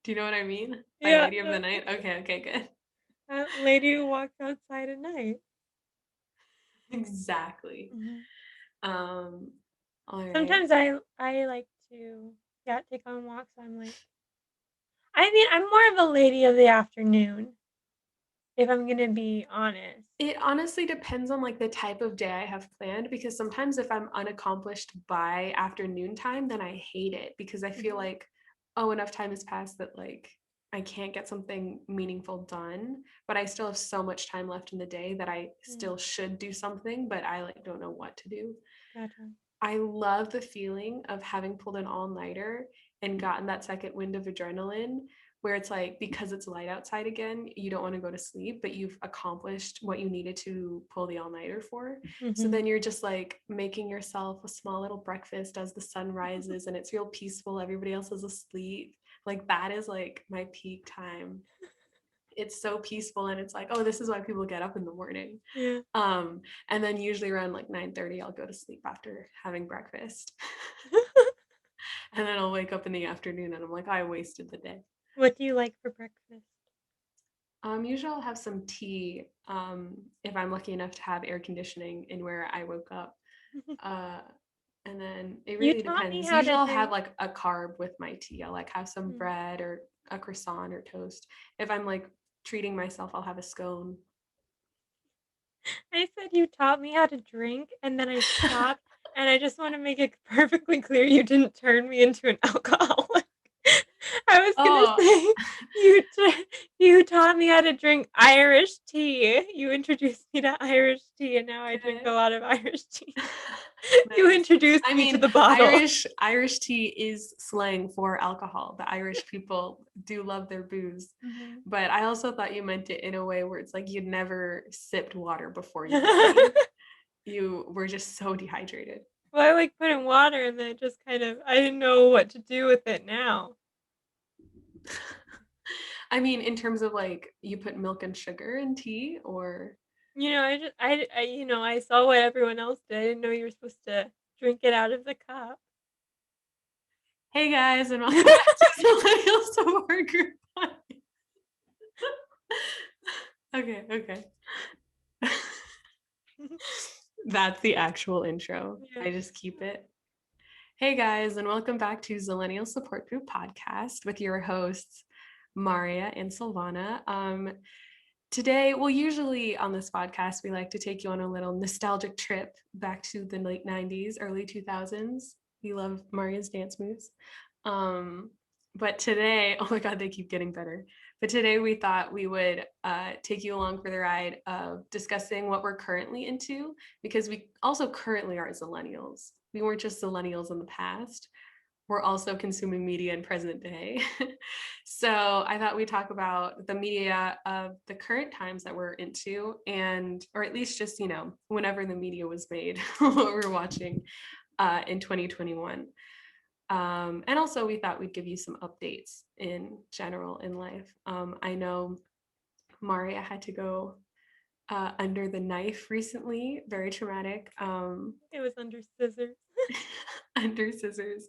Do you know what I mean? By Yeah. lady of the night? Okay, good. Lady who walks outside at night. Exactly. Mhm. Um, all right. Sometimes I like to take on walks. I mean, I'm more of a lady of the afternoon, if I'm gonna be honest. It honestly depends on like the type of day I have planned because sometimes if I'm unaccomplished by afternoon time, then I hate it because I feel Mhm. like, oh, enough time has passed that like I can't get something meaningful done, but I still have so much time left in the day that I Mm, still should do something, but I like don't know what to do. gotcha. I love the feeling of having pulled an all-nighter and gotten that second wind of adrenaline where it's like because it's light outside again, you don't want to go to sleep, but you've accomplished what you needed to pull the all-nighter for. So Mhm. then you're just like making yourself a small little breakfast as the sun rises and it's real peaceful. Everybody else is asleep. Like that is like my peak time. It's so peaceful and it's like, oh, this is why people get up in the morning. Yeah. And then usually around like 9:30, I'll go to sleep after having breakfast. And then I'll wake up in the afternoon and I'm like, I wasted the day. What do you like for breakfast? Usually I'll have some tea if I'm lucky enough to have air conditioning in where I woke up. Uh, and then it You really taught me depends. how Usually to I'll have drink. like a carb with my tea. I'll like have some Mm. bread or a croissant or toast. If I'm like treating myself, I'll have a scone. I said you taught me how to drink, and then I stopped, and I just wanna make it perfectly clear you didn't turn me into an alcoholic. I was gonna Oh, say you taught me how to drink Irish tea. You introduced me to Irish tea, and now I drink a okay. lot of Irish tea. You Nice. introduced I me to mean, the bottle. Irish tea is slang for alcohol. The Irish people do love their booze. Mhm. But I also thought you meant it in a way where it's like you'd never sipped water before you had tea. You were just so dehydrated. Well, I like putting water and then it just kind of I didn't know what to do with it now. I mean, in terms of like you put milk and sugar in tea or I just I saw what everyone else did. I didn't know you were supposed to drink it out of the cup. hey guys, and welcome back to Zillennial Support Group. Okay. That's the actual intro. Yeah. I just keep it. Hey guys, and welcome back to Zillennial Support Group podcast with your hosts, Marriya and Silvana. Today, well, usually on this podcast, we like to take you on a little nostalgic trip back to the late 90s, early 2000s. We love Maria's dance moves. Um, but today, oh my God, they keep getting better. But today, we thought we would take you along for the ride of discussing what we're currently into, because we also currently are Zillennials. We weren't just Zillennials in the past, we're also consuming media in present day. So I thought we'd talk about the media of the current times that we're into, and or at least just whenever the media was made, what we're watching in 2021. And also we thought we'd give you some updates in general in life. I know Marriya had to go under the knife recently, very traumatic. It was under scissors. Under scissors.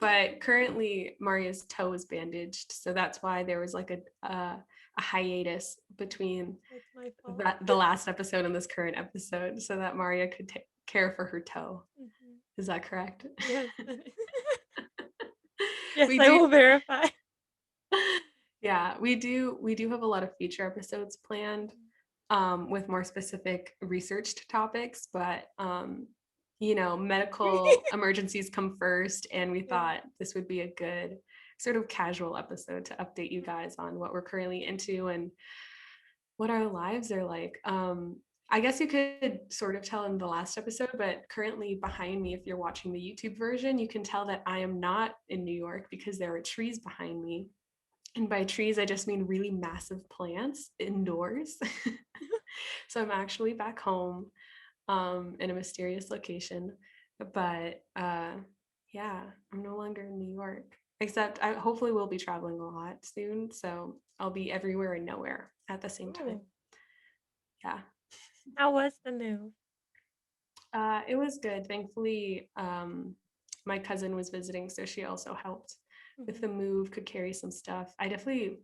But currently, Maria's toe is bandaged, so that's why there was like a hiatus between It's my fault. the last episode and this current episode, so that Marriya could care for her toe. Mhm. Is that correct? Yes. Yes, We I do. will verify. Yeah, we do have a lot of future episodes planned with more specific researched topics, but medical emergencies come first, and we Yeah. thought this would be a good sort of casual episode to update you guys on what we're currently into and what our lives are like. I guess you could sort of tell in the last episode, but currently behind me, if you're watching the YouTube version, you can tell that I am not in New York because there are trees behind me. And by trees, I just mean really massive plants indoors. So I'm actually back home in a mysterious location. But yeah, I'm no longer in New York, except I hopefully will be traveling a lot soon. So I'll be everywhere and nowhere at the same time. Oh, Yeah. how was the move? It was good. Thankfully, my cousin was visiting, so she also helped. with Mhm. the move, could carry some stuff. I definitely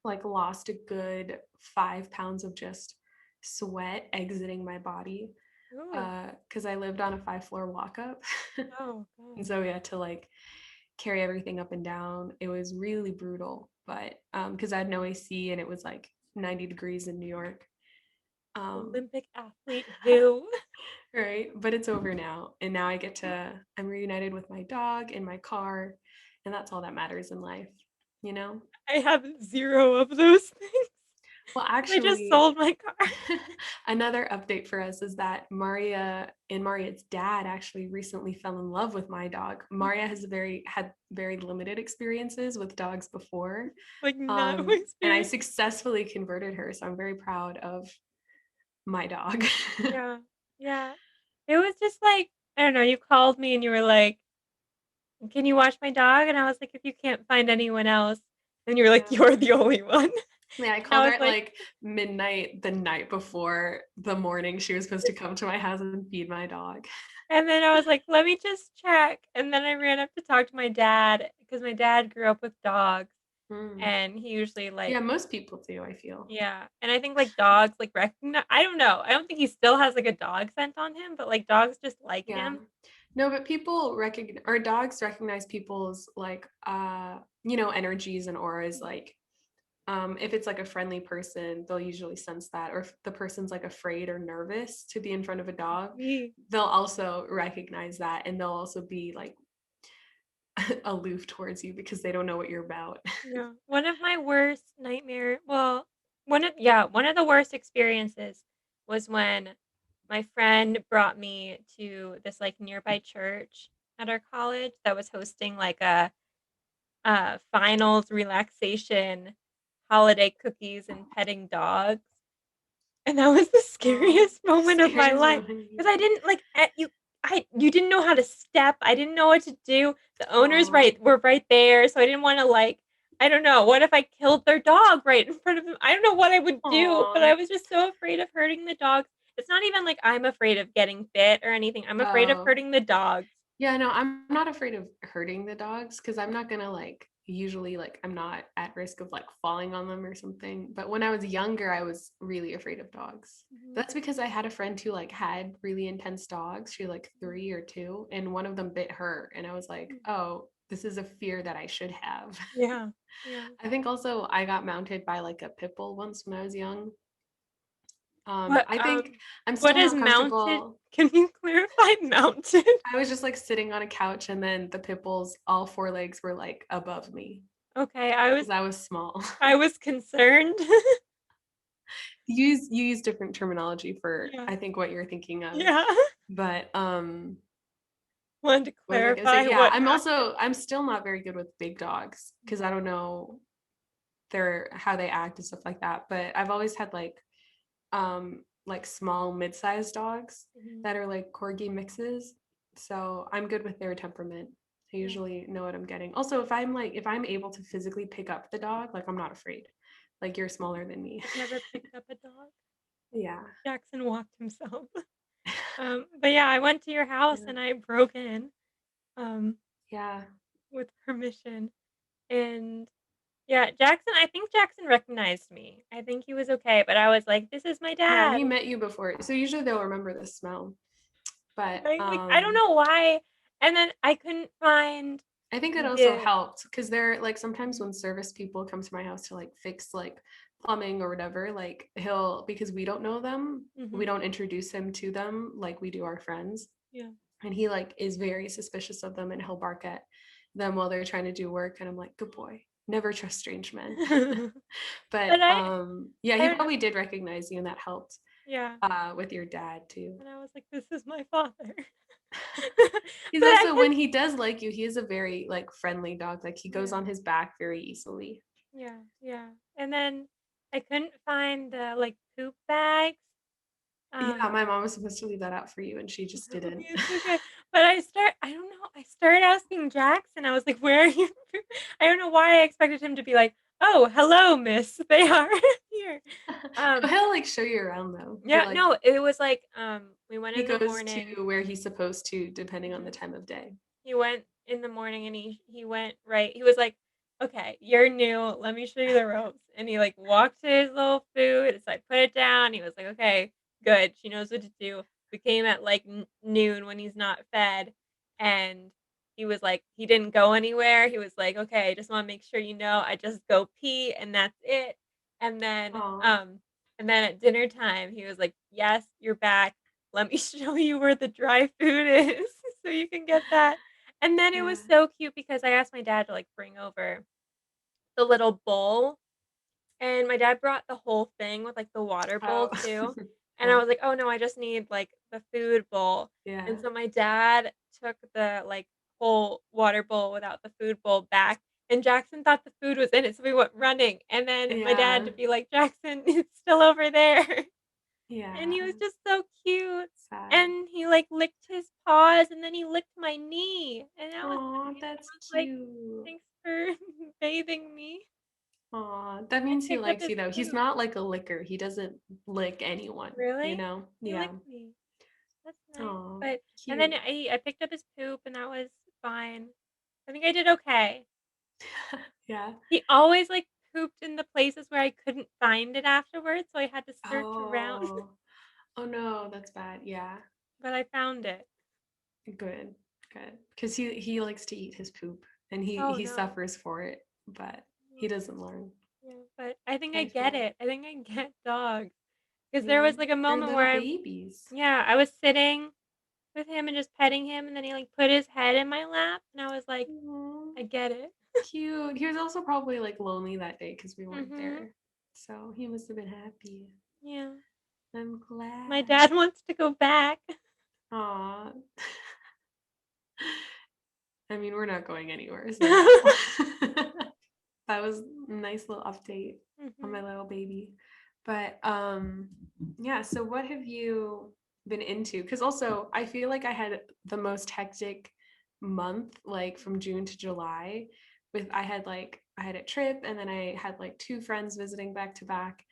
like lost a good 5 pounds of just sweat exiting my body Ooh. because I lived on a 5 floor walk up. Oh, And God. so we had to like carry everything up and down. It was really brutal, but because I had no AC and it was like 90 degrees in New York. Um, Olympic athlete who? right. But it's over now. And now I'm reunited with my dog in my car. And that's all that matters in life, you know? I have 0 of those things. Well, I just actually, sold my car. another update for us is that Marriya and Maria's dad actually recently fell in love with my dog. Marriya has had very limited experiences with dogs before, Like, not my and I experience. successfully converted her. So I'm very proud of my dog. Yeah. Yeah. It was just like, I don't know, you called me and you were like, "Can you watch my dog?" And I was like, "If you can't find anyone else." And you were like, Yeah. "You're the only one." Yeah, I And I called her was at like like midnight the night before the morning she was supposed to come to my house and feed my dog. and then I was like, "Let me just check." And then I ran up to talk to my dad because my dad grew up with dogs, Mm. and he usually, Yeah, like, most people do, I feel. yeah, and I think, like, dogs, like, recognize. I don't know, I don't think he still has, like, a dog scent on him, but, like, dogs just like Yeah. him. No, but people recognize or dogs recognize people's like energies and auras Mhm. like if it's like a friendly person, they'll usually sense that. Or if the person's like afraid or nervous to be in front of a dog, Me. they'll also recognize that and they'll also be like aloof towards you because they don't know what you're about. Yeah. One of my worst nightmare well, one of the worst experiences was when my friend brought me to this, like, nearby church at our college that was hosting, like, a finals relaxation, holiday cookies and petting dogs, and that was the Oh, scariest moment of my scariest life moment. because I didn't, like, you didn't know how to step, I didn't know what to do, the owners Oh, were right there, so I didn't wanna, like, I don't know, what if I killed their dog right in front of them? I don't know what I would do, but oh, I was just so afraid of hurting the dogs. It's not even like I'm afraid of getting bit or anything, I'm afraid of oh. hurting the dogs. Yeah, no, I'm not afraid of hurting the dogs because I'm not gonna like usually like I'm not at risk of like falling on them or something. But when I was younger, I was really afraid of dogs. Mhm, That's because I had a friend who like had really intense dogs. She had like mhm, 3 or 2, and one of them bit her. And I was like, mm. oh, this is a fear that I should have. Yeah, yeah. I think also I got mounted by like a pit bull once when I was young. What, I think I'm what still is not mounted? comfortable. Can you clarify mounted? I was just like sitting on a couch and then the pit bulls, all 4 legs were like above me Okay, because I was small. I was concerned. You use different terminology for Yeah, I think what you're thinking of. yeah. But Wanted to what was I gonna say? clarify Yeah, what I'm still not very good with big dogs because I don't know their how they act and stuff like that. But I've always had like small mid-sized dogs Mhm, that are like corgi mixes. So I'm good with their temperament. I yeah. usually know what I'm getting. Also, if I'm able to physically pick up the dog, like I'm not afraid. Like you're smaller than me. I've never picked up a dog. Yeah. Jackson walked himself. But yeah, I went to your house Yeah. and I broke in, um, Yeah. with permission, and yeah, I think Jackson recognized me. I think he was okay, but I was like, "This is my Yeah, dad." he met you before. So usually they'll remember the smell. But I don't know why, and then I couldn't find I think it also the helped because they're like sometimes Mhm, when service people come to my house to like fix like plumbing or whatever, like he'll because we don't know them, we mhm, don't introduce him to them like we do our friends. yeah. And he like is very suspicious of them and he'll bark at them while they're trying to do work. And I'm like, good boy, never trust strange men. But But yeah, I he don't know. probably did recognize you and that helped Yeah, with your dad too. and I was like, "This is my father." He's But I also could when he does like you, he is a very like friendly dog. Like he goes Yeah, on his back very easily. yeah, yeah, and then I couldn't find the, like, poop bags, Yeah, um my mom was supposed to leave that out for you and she just no, didn't. it's okay, but I don't know, I started asking Jackson, I was like, "Where are your poop?" I don't know why I expected him to be like, "Oh, hello, miss, they are here." No, Um, he'll like show you around though. yeah, no, it was like, we went He in the goes morning. to where he's supposed to depending on the Mhm. time of day. He went in the morning and he went right. He was like, "Okay, you're new. Let me show you the ropes." And he like walked to his little food. So I put it down. He was like, "Okay, good. She knows what to do." We came at like noon when he's not fed, and he was like, he didn't go anywhere. He was like, "Okay, I just want to make sure you know, I just go pee and that's it." And then, Oh, um, and then at dinner time, he was like, "Yes, you're back. Let me show you where the dry food is so you can get that." And then it yeah. was so cute because I asked my dad to, like, bring over the little bowl, and my dad brought the whole thing with, like, the water Oh, bowl too, and I oh, was like, "Oh, no, I just need, like, the food bowl." yeah. And so my dad took the, like, whole water bowl without the food bowl back, and Jackson thought the food was in it, so we went running, and then my dad had Yeah. to be like, "Jackson, it's still over there." And Yeah. he was just so cute, Sad. and he, like, licked his paws, and then he licked my knee, and that was Oh, nice, and that's I was like, cute. "Thanks for bathing me." Oh, that I means he picked up likes his you though. He's poop. not like a licker. He doesn't lick anyone, you Really? know? He Yeah. licked me. That's nice, Oh, but and then cute. I picked up his poop, and that was fine. I think I did okay. Yeah. He always, like, pooped in the places where I couldn't find it afterwards, so I had to search around, Oh. Oh no, that's bad. Yeah. but I found it. Good. Good. Because he likes to eat his poop and Oh, he no. suffers for it, but he No. doesn't learn. Yeah, but I think I I get feel it. I think I get dogs. 'Cause there yeah. was, like, a They're moment little where babies. I was sitting with him and just petting him, and then he, like, put his head in my lap, and I was like, Aw, "I get it." cute. He was also probably like lonely that day because we weren't Mhm. there. So he must have been happy. Yeah. I'm My glad. dad wants to go back. Aw. I mean, we're not going anywhere, so no. That was a nice little update on my Mhm. little baby. But yeah, so what have you been into? Because also I feel like I had the most hectic month, like from June to July. With I had a trip and then I had like two friends visiting back to back.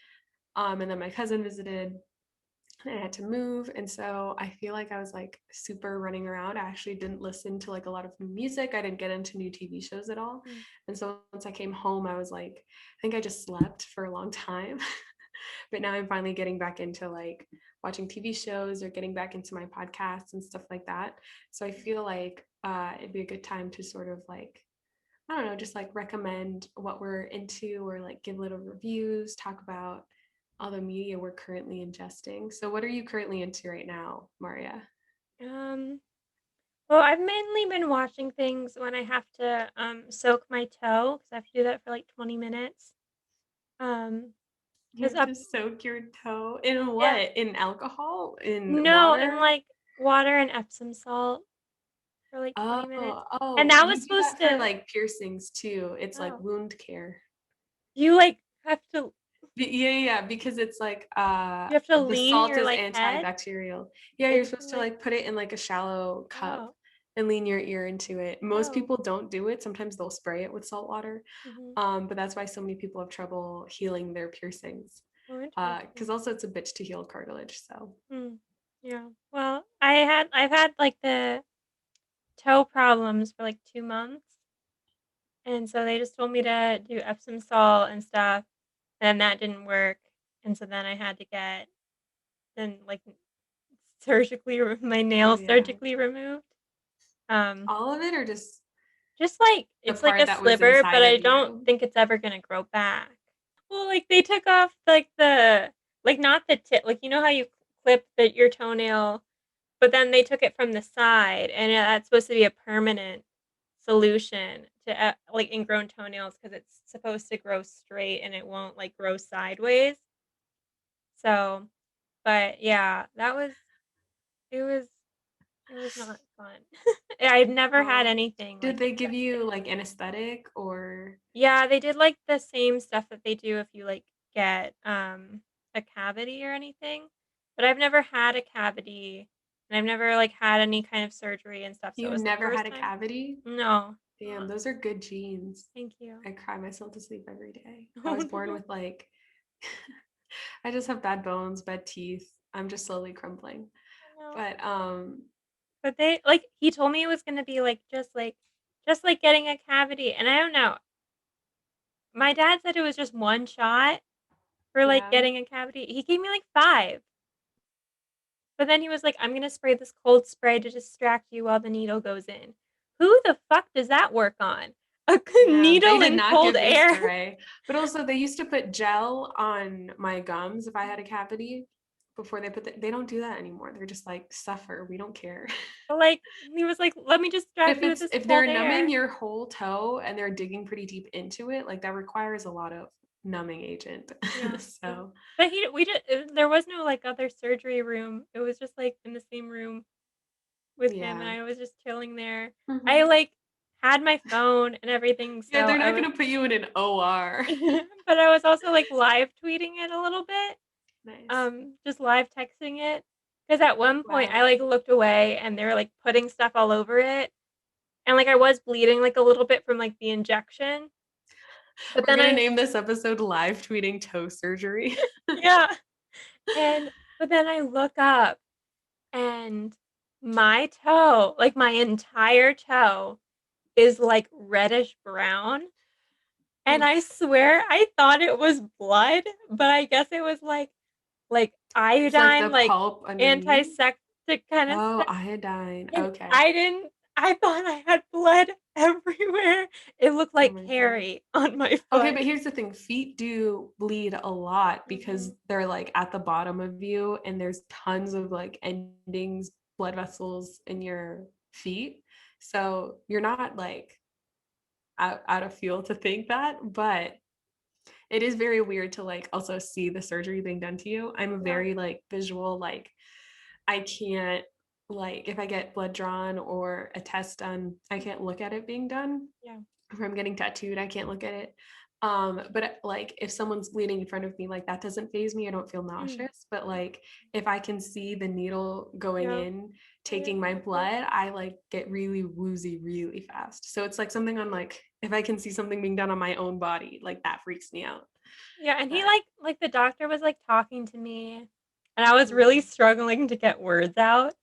And then my cousin visited and I had to move. And so I feel like I was like super running around. I actually didn't listen to like a lot of new music. I didn't get into new TV shows at all. Mm. And so once I came home, I was like, I think I just slept for a long time. But now I'm finally getting back into like watching TV shows or getting back into my podcasts and stuff like that. So I feel like it'd be a good time to sort of like I don't know, just like recommend what we're into or like give little reviews, talk about all the media we're currently ingesting. So, what are you currently into right now, Marya? Um, well, I've mainly been watching things when I have to, soak my toe because I have to do that for, like, 20 minutes. Um, You 'Cause have up to soak your toe in yeah. what? In alcohol? In No, in, water? like, water and Epsom salt for, like, 20 minutes. Oh, And oh, that you was do supposed that for to like piercings too. It's like oh. wound care. You, like, have to Yeah, yeah, yeah, because it's like you have to the lean salt your, is like, head? antibacterial. Yeah, So you're you can, supposed to like like put it in like a shallow cup oh, and lean your ear into it. Most oh, people don't do it. Sometimes they'll spray it with salt water. mhm. But that's why so many people have trouble healing their piercings. Oh, Because interesting. also it's a bitch to heal cartilage. So Hmm. Yeah. Well, I've had, like, the toe problems for, like, 2 months, and so they just told me to do Epsom salt and stuff, and that didn't work, and so then I had to get then, like, surgically re my oh nails yeah. surgically removed. Um, All of it or just just, like the it's like part a that was sliver, but inside I of don't you? think it's ever gonna grow back. Well, like, they took off, like, the like, not the tip like, you know how you clip your toenail, but then they took it from the side, and that's supposed to be a permanent solution to, like, ingrown toenails because it's supposed to grow straight and it won't, like, grow sideways. So but, yeah, that was it was it was not fun. I've never had Oh. anything, Did like, they give you infected. like anesthetic or Yeah, they did, like, the same stuff that they do if you, like, get, a cavity or anything, but I've never had a cavity, and I've never, like, had any kind of surgery and stuff, so it you was the never had first a time. cavity? No. Damn, those are good genes. Thank you. I cry myself to sleep every day. I Oh, was born no. with like I just have bad bones, bad teeth. I'm just slowly crumbling. Oh, no. But But they like, he told me it was gonna be, like, just, like just like getting a cavity. And I don't know. My dad said it was just one shot for like Yeah. getting a cavity. He gave me like 5. But then he was like, "I'm gonna spray this cold spray to distract you while the needle goes in." Who the fuck does that work on? A Yeah, they needle did in not cold give me air? spray. But also they used to put gel on my gums if I had a cavity before they don't do that anymore. They're just like, suffer, we don't care. But like he was like, "Let me distract you with this If they're cold numbing air." your whole toe and they're digging pretty deep into it, like that requires a lot of numbing agent. Yeah, yeah. So But he we did there was no like other surgery room. It was just like in the same room with him, and yeah. I was just chilling there. I Mhm. like had my phone and everything, so Yeah, they're I not was gonna put you in an OR. but I was also like live tweeting it a little bit. Nice. Just live texting it, because at one point I, Wow. like, looked away and they were, like, putting stuff all over it, and, like, I was bleeding, like, a little bit from, like, the injection, but We're then gonna I name this episode live tweeting toe surgery. yeah, and but then I look up and my toe, like, my entire toe is, like, reddish brown, and I Oof. swear I thought it was blood, but I guess it was, like, It's like the iodine, like, pulp underneath. antiseptic kinda Oh, stuff. iodine. And Okay. I thought I had blood everywhere. It looked Oh like my God. Harry on my Okay, foot. but here's the thing. Feet do bleed a lot because Mhm. they're like at the bottom of you and there's tons of like endings, blood vessels in your feet. So you're not like out of fuel to think that, but it is very weird to like also see the surgery being done to you. I'm a Yeah, very like visual, like I can't like if I get blood drawn or a test done, I can't look at it being done. yeah. If I'm getting tattooed, I can't look at it. But like if someone's bleeding in front of me, like that doesn't phase me. I don't feel Mm. nauseous. But like if I can see the needle going Yeah. in, I taking my understand. blood, I like get really woozy really fast. So it's like something on like if I can see something being done on my own body, like that freaks me out. Yeah, and he But like the doctor was like talking to me, and I was really mm, struggling to get words out,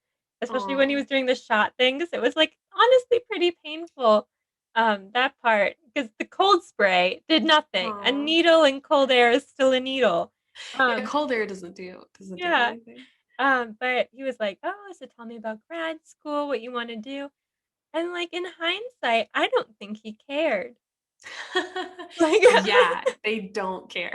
especially when he aw, was doing the shot thing, 'cause it was like honestly pretty painful. That part, because the cold spray did nothing. A aw. needle in cold air is still a needle. Yeah, Um, cold air doesn't do yeah. anything. But he was like, "Oh, so tell me about grad school, what you want to do." And like in hindsight, I don't think he cared. Like Yeah, they don't care.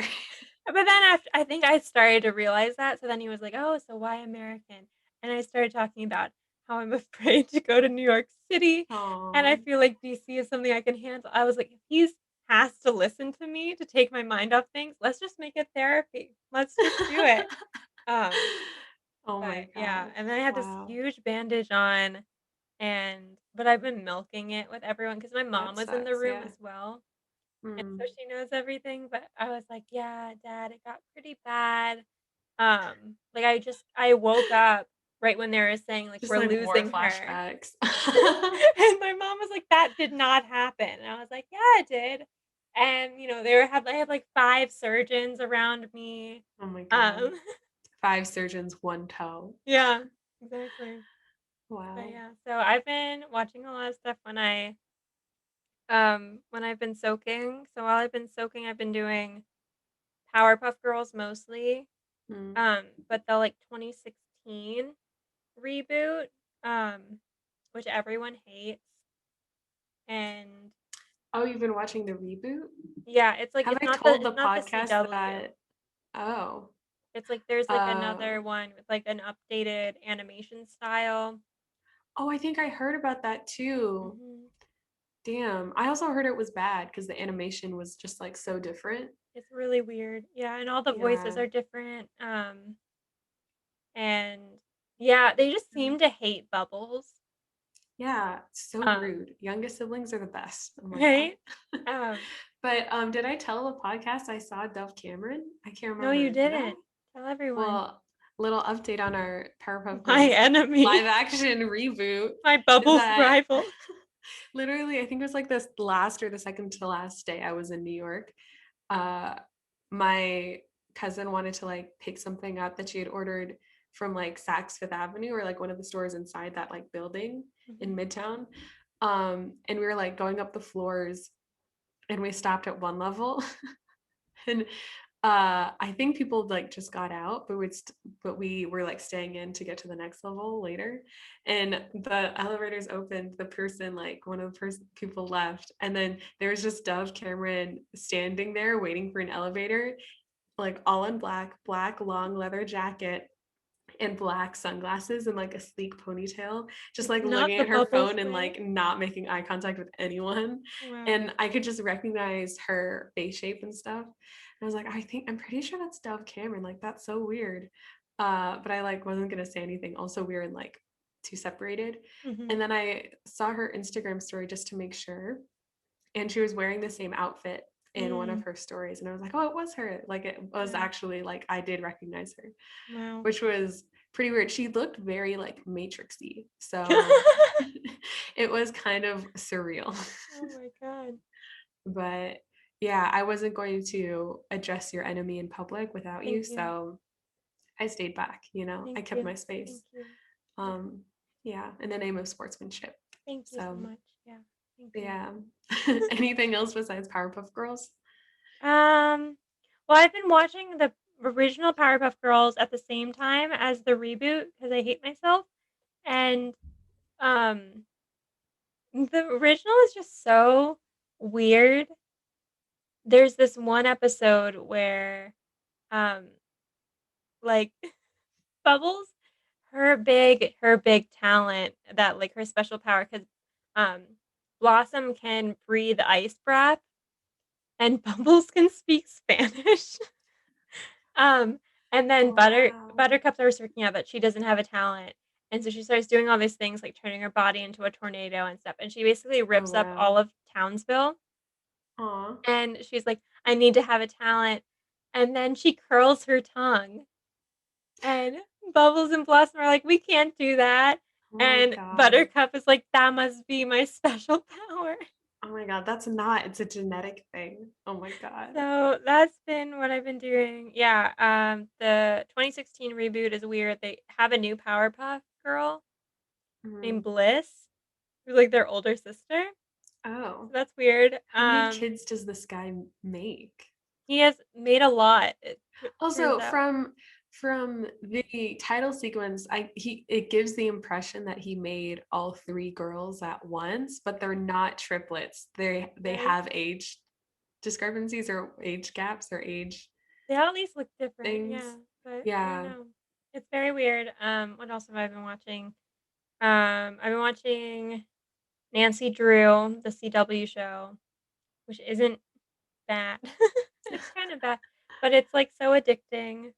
but then after I think I started to realize that, so then he was like, "Oh, so why American?" And I started talking about how I'm afraid to go to New York City, and I Aw. feel like DC is something I can handle. I was like, "If he's has to listen to me to take my mind off things, let's just make it therapy. Let's just do it." Um, Oh my but yeah, gosh. and then I had this Wow. huge bandage on, and but I've been milking it with everyone because my mom That was in the sucks, room yeah. as well. And so Mm. she knows everything, but I was like, "Yeah, dad, it got pretty bad." Like I woke up right when they were saying like Just we're like more losing her. flashbacks. And my mom was like, "That did not happen." And I was like, "Yeah, it did." And they had like 5 surgeons around me. Oh my God. Um 5 surgeons, 1 toe. yeah, exactly. But Wow. yeah, so I've been watching a lot of stuff when I've been soaking. So while I've been soaking, I've been doing Powerpuff Girls mostly. Mm. But the, like, 2016 reboot, um, which everyone hates, and Oh, you've been watching the reboot? yeah, it's like Have I told the it's not the podcast CW. that oh, It's like there's, like, uh, another one with, like, an updated animation style. oh, I think I heard about that too. Mhm. Damn. I also heard it was bad because the animation was just, like, so different. It's really weird. Yeah, and all the voices Yeah. are different, and yeah, they just Yeah. seem to hate Bubbles, Yeah, so um, rude. Youngest siblings are the best. Oh my god. right? Um, But, did I tell the podcast I saw Dove Cameron? I can't no, you remember. Did I? didn't. Tell everyone. Well, little update on our Powerpuff My Girls live enemy, action reboot my is Bubbles that rival. literally, I think it was like this last or the second to last day I was in New York. Uh, my cousin wanted to like pick something up that she had ordered from like Saks Fifth Avenue or like one of the stores inside that like building in Mhm. Midtown. And we were like going up the floors, and we stopped at one level. And I think people like just got out, but we were like staying in to get to the next level later. And the elevators opened. The person, like one of the people left, and then there was just Dove Cameron standing there waiting for an elevator, like all in black, black long leather jacket, and black sunglasses and like a sleek ponytail, just like Not looking the at her Bubbles phone and way. like not making eye contact with anyone. Wow. And I could just recognize her face shape and stuff. And I was like, I'm pretty sure that's Dove Cameron. Like, that's so weird. But I like wasn't gonna say anything. Also, we were in like two separated. Mm-hmm. And then I saw her Instagram story just to make sure. And she was wearing the same outfit in one of Mm. her stories. And I was like, oh, it was her. Like it was Yeah. actually like I did recognize her, Wow. which was pretty weird. She looked very like matrixy. So it was kind of surreal. Oh my God. But yeah, I wasn't going to address your enemy in public without you. Thank you. So I stayed back, I Thank kept you. my space. Thank you. Yeah. Um, yeah, in the name of sportsmanship. Thank you so So much. Yeah. Thank you. yeah. Anything else besides Powerpuff Girls? Um, well, I've been watching the original Powerpuff Girls at the same time as the reboot because I hate myself. And um, the original is just so weird. There's this one episode where, um, like Bubbles, her big talent that like her special power because um, Blossom can breathe ice breath and Bubbles can speak Spanish. Um, and then Oh wow. Buttercup's always freaking out that she doesn't have a talent, and so she starts doing all these things, like turning her body into a tornado and stuff, and she basically Oh rips up wow. all of Townsville, Aw. and she's like, "I need to have a talent," and then she curls her tongue, and Bubbles and Blossom are like, "We can't do that," Oh my and god. Buttercup is like, "That must be my special power." Oh my god, that's not, it's a genetic thing. Oh my god. So that's been what I've been doing. Yeah, the 2016 reboot is weird. They have a new Powerpuff Girl named Mhm. Bliss, who's like their older sister. So Oh. that's weird. How many kids does this guy make? He has made a lot. It turns Also, out. from the title sequence, it gives the impression that he made all three girls at once, but they're not triplets. They Right? have age discrepancies or age gaps or age They all at least look different. Yeah, things. but I don't Yeah. know. It's very weird. What else have I been watching? I've been watching Nancy Drew, the CW show, which isn't bad. It's kind of bad, but it's like so addicting.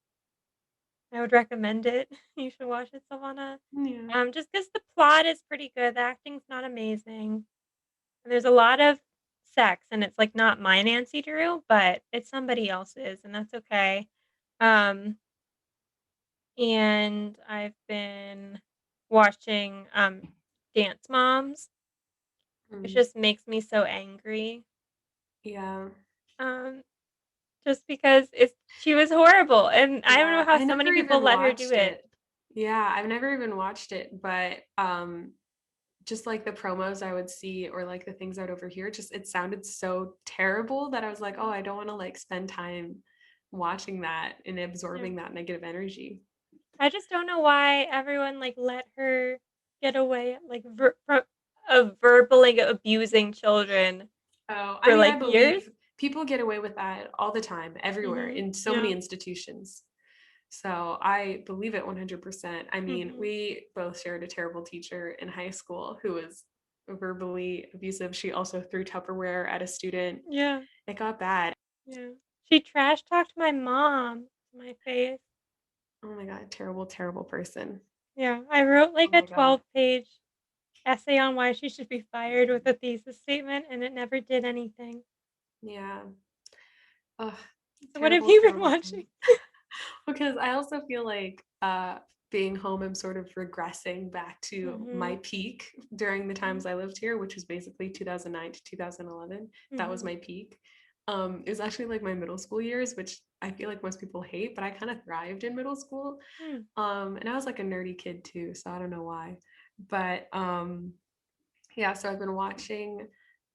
I would recommend it. You should watch it, Silvana. Yeah. Just because the plot is pretty good. The acting's not amazing. And there's a lot of sex, and it's like not my Nancy Drew, but it's somebody else's, and that's okay. Um, and I've been watching Dance Moms, which Mm. just makes me so angry. Yeah. Um, just because she was horrible, and I don't know Yeah. how I so many never people even let her do watched it. it. Yeah, I've never even watched it, but just like the promos I would see or like the things I would overhear, just it sounded so terrible that I was like, oh, Yeah, I don't want to like spend time watching that and yeah. absorbing that negative energy. I just don't know why everyone like let her get away like verbally abusing children Oh, I for mean, I like years. believe people get away with that all the time, everywhere, Mhm. in so many Yeah. institutions. So I believe it 100%. I mean, Mhm. we both shared a terrible teacher in high school who was verbally abusive. She also threw Tupperware at a student. Yeah. It got bad. Yeah. She trash talked my mom to my face. Oh my God, terrible, terrible person. Yeah. I wrote Oh like a my God. 12-page essay on why she should be fired with a thesis statement and it never did anything. Yeah. Ugh, So what have terrible, you been terrible watching? thing. Because I also feel like being home, I'm sort of regressing back to my Mhm. peak during the Mhm. times I lived here, which was basically 2009 to 2011. That was Mhm. my peak. It was actually like my middle school years, which I feel like most people hate, but I kind of thrived in middle school. Mm. And I was like a nerdy kid too, so I don't know why. But Yeah, so I've been watching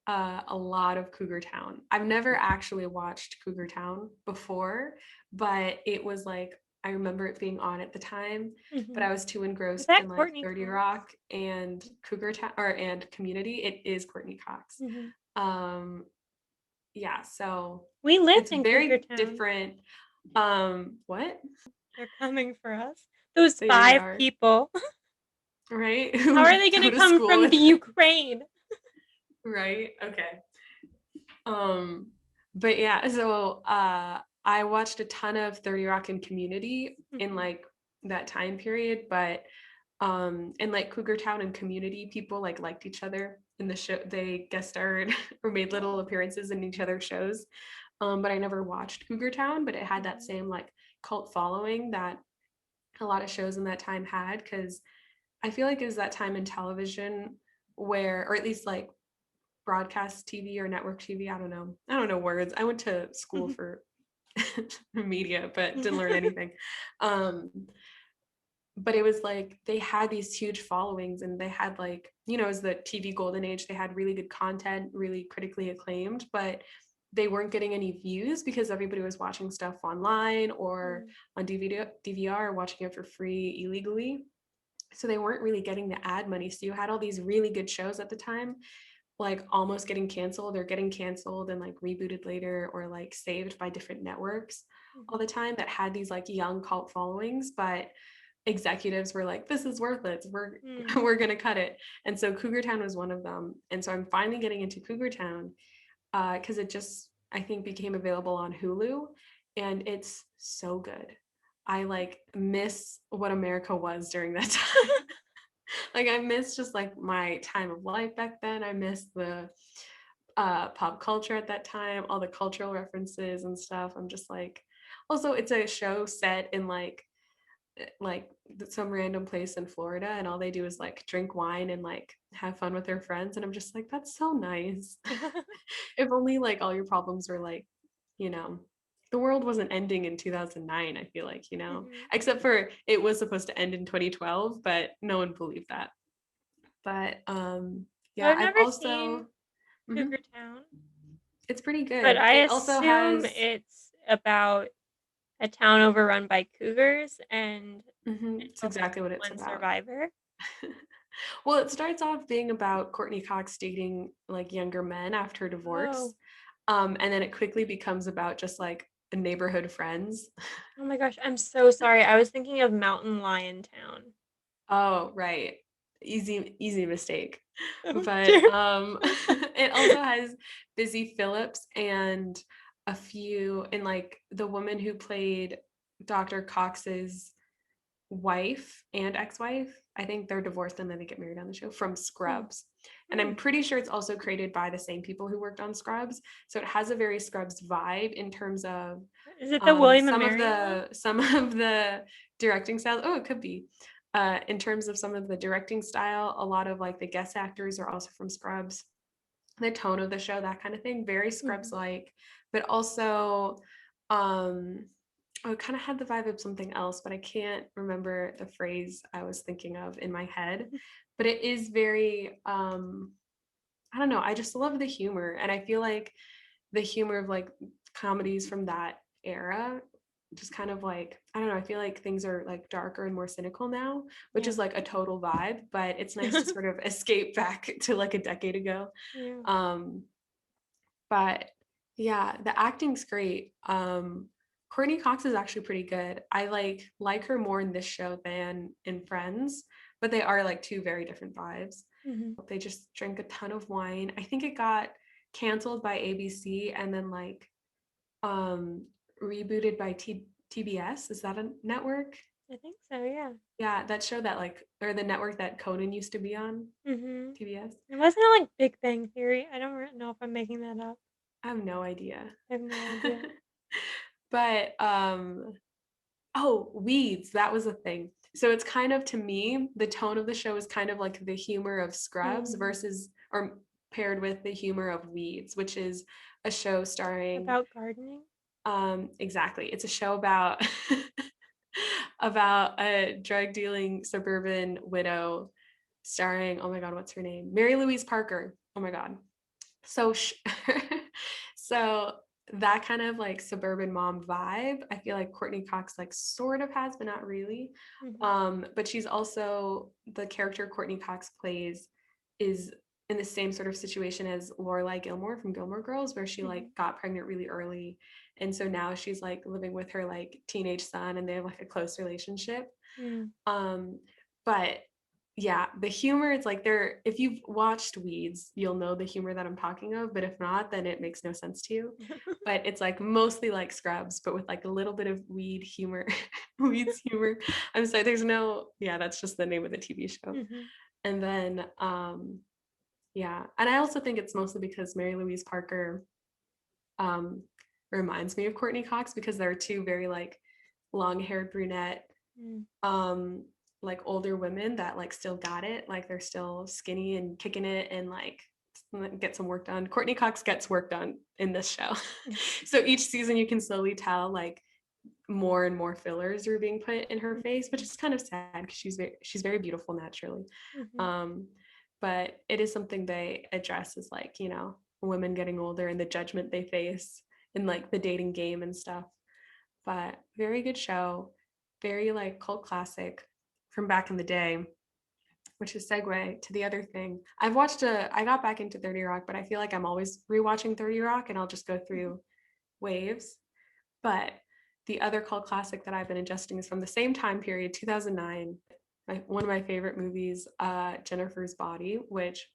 a lot of Cougartown. I've never actually watched Cougartown before, but it was like I remember it being on at the time, but Hmm. I was too Is engrossed that in like Courtney 30 Cox? Rock and Cougartown or and Community. It is Courtney Cox. Hmm. Um yeah, so We lived it's in very Cougartown. different. What? They're coming for us. Those They really 5 are, people. right? How are Who they go gonna to come school from the with, Ukraine? right? Okay. Um, but yeah, so I watched a ton of 30 Rock and Community in Mhm, like that time period, but in like Cougartown and Community, people like liked each other in the show. They guest starred or made little appearances in each other's shows. But I never watched Cougartown, but it had that mhm, same like cult following that a lot of shows in that time had because I feel like it was that time in television where, or at least like broadcast TV or network TV. I don't know. I don't know words. I went to school mhm. for media, but didn't learn anything. Um, but it was like they had these huge followings and they had like, it was the TV golden age. They had really good content, really critically acclaimed, but they weren't getting any views because everybody was watching stuff online or Mm, on DVD, DVR, or watching it for free illegally. So they weren't really getting the ad money. So you had all these really good shows at the time like almost getting canceled or getting canceled and like rebooted later or like saved by different networks all mhm, the time that had these like young cult followings, but executives were like, this is worthless, we're mm. we're gonna cut it. And so Cougartown was one of them, and so I'm finally getting into Cougartown because it just I think became available on Hulu, and it's so good. I like miss what America was during that time. Like I miss just like my time of life back then. I miss the pop culture at that time, all the cultural references and stuff. I'm just like, also it's a show set in like some random place in Florida, and all they do is like drink wine and like have fun with their friends, and I'm just like, that's so nice. If only like all your problems were like, you know, the world wasn't ending in 2009. I feel like, Mhm. except for it was supposed to end in 2012, but no one believed that. But So yeah, I've I've never seen also mhm, Cougartown, it's pretty but good. I It also assume has it's about a town overrun by cougars and it's until there's exactly what it's one about. survivor. Well, it starts off being about Courtney Cox dating like younger men after divorce. Oh. And then it quickly becomes about just like neighborhood friends. Oh my gosh, I'm so sorry. I was thinking of Mountain Lion Town. Oh, right. Easy mistake. Oh But dear. it also has Busy Phillips and a few and like the woman who played Dr. Cox's wife and ex-wife. I think they're divorced and then they get married on the show from Hmm. Scrubs. And Hmm. I'm pretty sure it's also created by the same people who worked on Scrubs. So it has a very Scrubs vibe in terms of Is it the William and some of Mary one? the some of the directing styles. Oh, it could be. In terms of some of the directing style, a lot of like the guest actors are also from Scrubs. The tone of the show, that kind of thing, very Scrubs Mhm. like, but also um oh, it kind of had the vibe of something else, but I can't remember the phrase I was thinking of in my head. But it is very I don't know, I just love the humor. And I feel like the humor of like comedies from that era just kind of like I don't know, I feel like things are like darker and more cynical now, which Yeah. is like a total vibe, but it's nice to sort of escape back to like a decade ago. Yeah. Um but yeah, the acting's great. Courtney Cox is actually pretty good. I like her more in this show than in Friends, but they are like two very different vibes. Mhm. They just drink a ton of wine. I think it got canceled by ABC and then like um rebooted by TBS. Is that a network? I think so, yeah. Yeah, that show that like or the network that Conan used to be on, Mhm. TBS. And wasn't it like Big Bang Theory? I don't know if I'm making that up. I have no idea. I have no idea. But oh, Weeds, that was a thing. So it's kind of to me, the tone of the show is kind of like the humor of Scrubs Mm. versus or paired with the humor of Weeds, which is a show starring About gardening? exactly. It's a show about about a drug dealing suburban widow starring, oh my God, what's her name? Mary Louise Parker. Oh my God. So, so that kind of like suburban mom vibe, I feel like Courtney Cox like sort of has, but not really. Mhm. But she's also the character Courtney Cox plays is in the same sort of situation as Lorelai Gilmore from Gilmore Girls, where she like Mhm. got pregnant really early, and so now she's like living with her like teenage son, and they have like a close relationship. Mm. um but yeah, the humor, it's like there, if you've watched Weeds, you'll know the humor that I'm talking of, but if not, then it makes no sense to you. But it's like mostly like Scrubs, but with like a little bit of weed humor. Weeds humor. I'm sorry, there's no, yeah, that's just the name of the TV show. Mhm. And then yeah, and I also think it's mostly because Mary Louise Parker um reminds me of Courtney Cox, because they're two very like long-haired brunette Mm. um like older women that like still got it, like they're still skinny and kicking it and like get some work done. Courtney Cox gets work done in this show. So each season you can slowly tell like more and more fillers are being put in her face, which Mhm. is kind of sad because she's very beautiful naturally. Mhm. um but it is something they address, as like, you know, women getting older and the judgment they face in like the dating game and stuff. But very good show, very like cult classic from back in the day, which is segue to the other thing. I got back into 30 Rock, but I feel like I'm always rewatching 30 Rock and I'll just go Mhm. through waves. But the other cult classic that I've been ingesting is from the same time period, 2009. One of my favorite movies, Jennifer's Body, which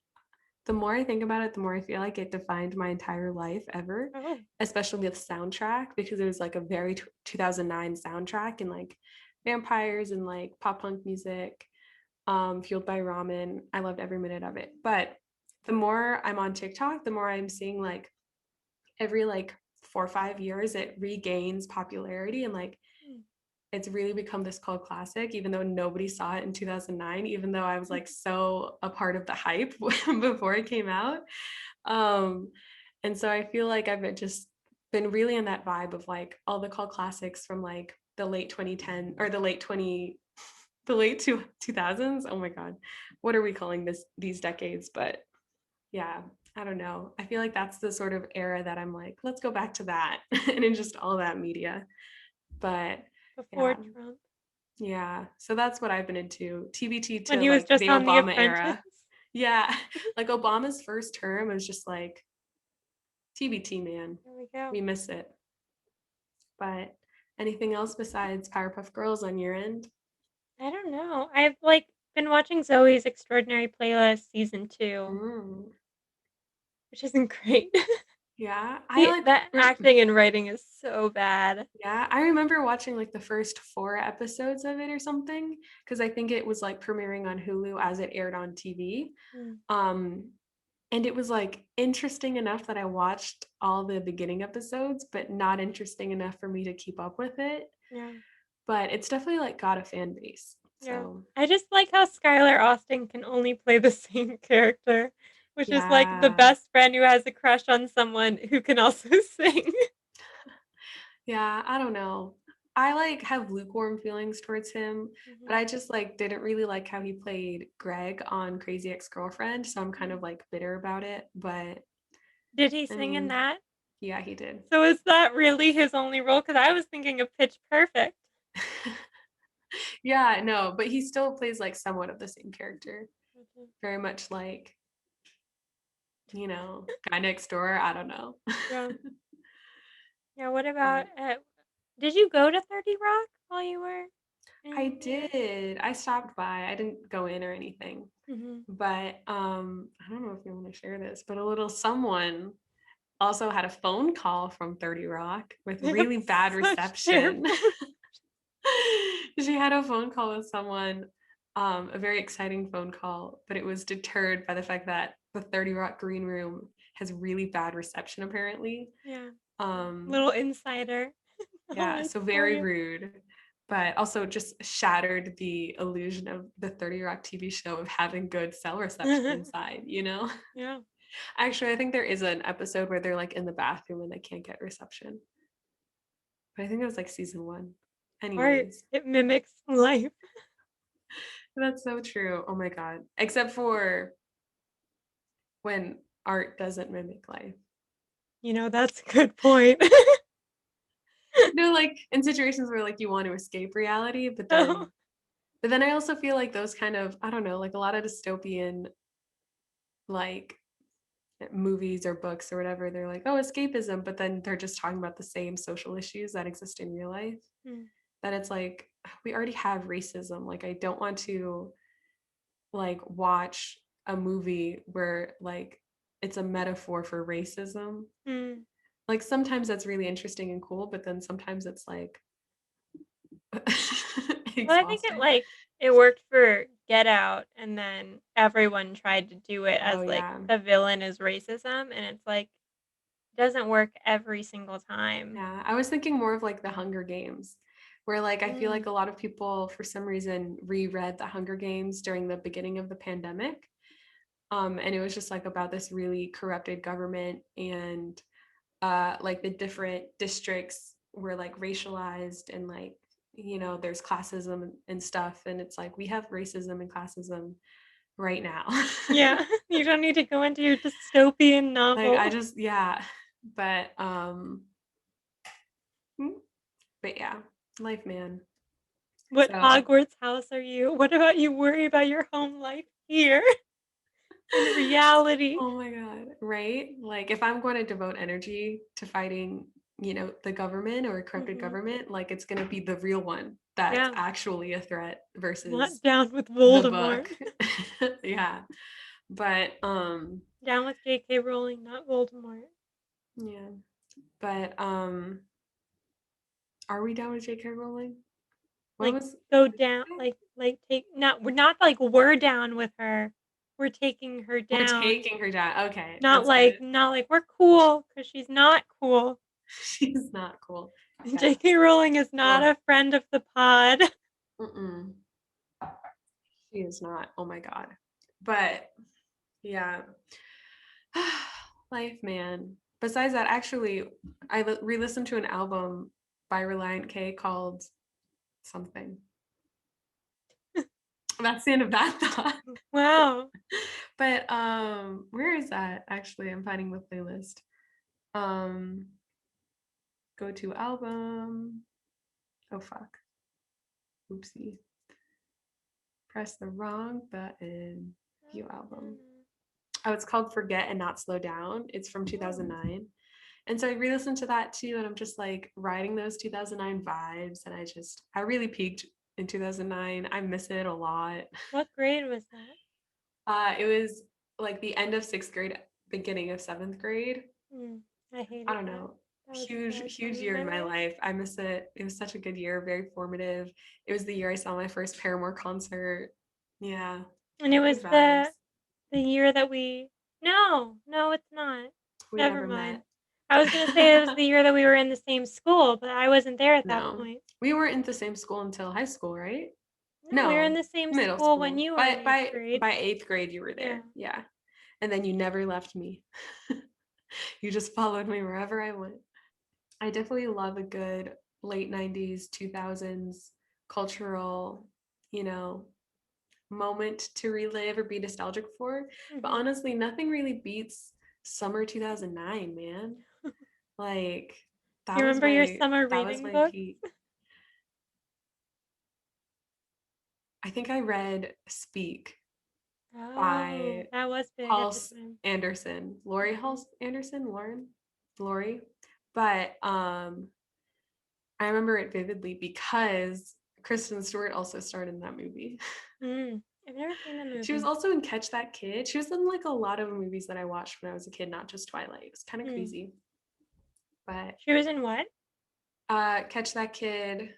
the more I think about it, the more I feel like it defined my entire life ever, Oh. especially with soundtrack, because it was like a very 2009 soundtrack and like vampires and like pop punk music, fueled by ramen. I loved every minute of it. But the more I'm on TikTok, the more I'm seeing like every like 4 or 5 years, it regains popularity and like Mm. it's really become this cult classic, even though nobody saw it in 2009, even though I was like so a part of the hype before it came out. Um, and so I feel like I've just been really in that vibe of like all the cult classics from like the late 2010 or the late 2000s. Oh my God. What are we calling these decades? But yeah, I don't know. I feel like that's the sort of era that I'm like, let's go back to that and in just all that media. But Before yeah, Trump, yeah. So that's what I've been into. TBT when to he was like just the on The Obama Apprentice. era. Yeah. Like Obama's first term was just like TBT, man. There we go. We miss it. But anything else besides Powerpuff Girls on your end? I don't know. I've like been watching Zoey's Extraordinary Playlist season 2, Mm. which isn't great. Yeah. I The like that acting and writing is so bad. yeah, I remember watching like the first 4 episodes of it or something, because I think it was like premiering on Hulu as it aired on TV. Mm. Um, and it was like interesting enough that I watched all the beginning episodes, but not interesting enough for me to keep up with it. Yeah. But it's definitely like got a fan base. Yeah. So I just like how Skylar Austin can only play the same character, which is like the yeah. best friend who has a crush on someone who can also sing. Yeah, I don't know. I like have lukewarm feelings towards him, but Mhm. I just like didn't really like how he played Greg on Crazy Ex-Girlfriend, so I'm kind of Mm. like bitter about it, but Did he I sing in mean, that? yeah, he did. So is that really his only role? Because I was thinking of Pitch Perfect. Yeah, no, but he still plays like somewhat of the same character. Mhm. Very much like, you know, guy next door, I don't know. Yeah. Yeah, what about, But did you go to 30 Rock while you were I in New York? did. I stopped by. I didn't go in or anything. Mhm. But I don't know if you want to share this, but a little someone also had a phone call from 30 Rock with They have really bad such terrible. reception. She had a phone call with someone, a very exciting phone call, but it was deterred by the fact that the 30 Rock Green Room has really bad reception, apparently. Yeah. Um, Little insider yeah, knowledge so for very you. rude, but also just shattered the illusion of the 30 Rock TV show of having good cell reception inside, you know? Yeah. Actually, I think there is an episode where they're like in the bathroom and they can't get reception. But I think it was like season 1. Or Anyways, it mimics life. That's so true. Oh my God. Except for when art doesn't mimic life. That's a good point. No, like in situations where like you want to escape reality, but Oh. then I also feel like those kind of, I don't know, like a lot of dystopian like movies or books or whatever, they're like, oh, escapism, but then they're just talking about the same social issues that exist in real life. Mm. That it's like we already have racism. Like I don't want to like watch a movie where like it's a metaphor for racism. Mm. Like sometimes that's really interesting and cool, but then sometimes it's like Well, I think it, exhausting. like it worked for Get Out, and then everyone tried to do it Oh as, like, yeah. the villain is racism, and it's like, doesn't work every single time. Yeah. I was thinking more of like the Hunger Games, where like I feel like Mm. a lot of people for some reason reread the Hunger Games during the beginning of the pandemic. And it was just like about this really corrupted government and like the different districts were like racialized and like there's classism and stuff, and it's like we have racism and classism right now. Yeah, you don't need to go into your dystopian Like I novel. just yeah, but mm, but yeah, life, man. What So Hogwarts house are you? What about you worry about your home life here in reality? oh my god, right, like if I'm going to devote energy to fighting the government or a corrupted Mhm. government, like it's going to be the real one that's Yeah, actually a threat not versus down with the Voldemort. book. Yeah. But Down with J.K. Rowling, not Voldemort. yeah. But are we down with J.K. Rowling? What Like, was go what did down, you say? like, take not we're not like we're down with her. We're taking her We're down. taking her down. Okay, Not that's good. like not like we're cool because she's not cool. She's not cool. Yeah. J.K. Rowling is not Ugh. a friend of the pod. Mm-mm. She is not. Oh my god. But yeah. Life, man. Besides that, actually, I re-listened to an album by Reliant K called something. That's the end of that thought. Wow. But where is that? Actually, I'm finding the playlist. Um go to album. Oh fuck. Oopsie. Press the wrong button. View album. Oh, it's called Forget and Not Slow Down. It's from Oh, 2009. And so I re-listened to that too, and I'm just like riding those 2009 vibes. And I really peaked in 2009. I miss it a lot. what grade was that? It was like the end of sixth grade, beginning of seventh grade. Mm, I I hated don't that. know. That was a Huge, bad huge time in year my in my life. life. I miss it. It was such a good year, very formative. It was the year I saw my first Paramore concert. Yeah, And it good was vibes. the year that we no, no, it's not. We Never never mind. met. I was gonna say it was the year that we were in the same school, but I wasn't there at that No, point. we weren't in the same school until high school, right? No, we were in No, the same middle school when school. you were in By 8th by grade. by eighth grade, you were Yeah. there. Yeah, and then you never left me. You just followed me wherever I went. I definitely love a good late 90s, 2000s cultural, you know, moment to relive or be nostalgic for. But Mhm. honestly, nothing really beats summer 2009, man. Like You that was remember your my summer that was reading my book? peak. I think I read Speak by Oh, that was big at the Halse time. Anderson, Lori Mhm. Halse Anderson, Lori. But I remember it vividly because Kristen Stewart also starred in that movie. Mm. I've never seen the She was movie. also in Catch That Kid. She was in like a lot of movies that I watched when I was a kid, not just Twilight. It was kind of Mm. crazy. But She was in what? Catch That Kid.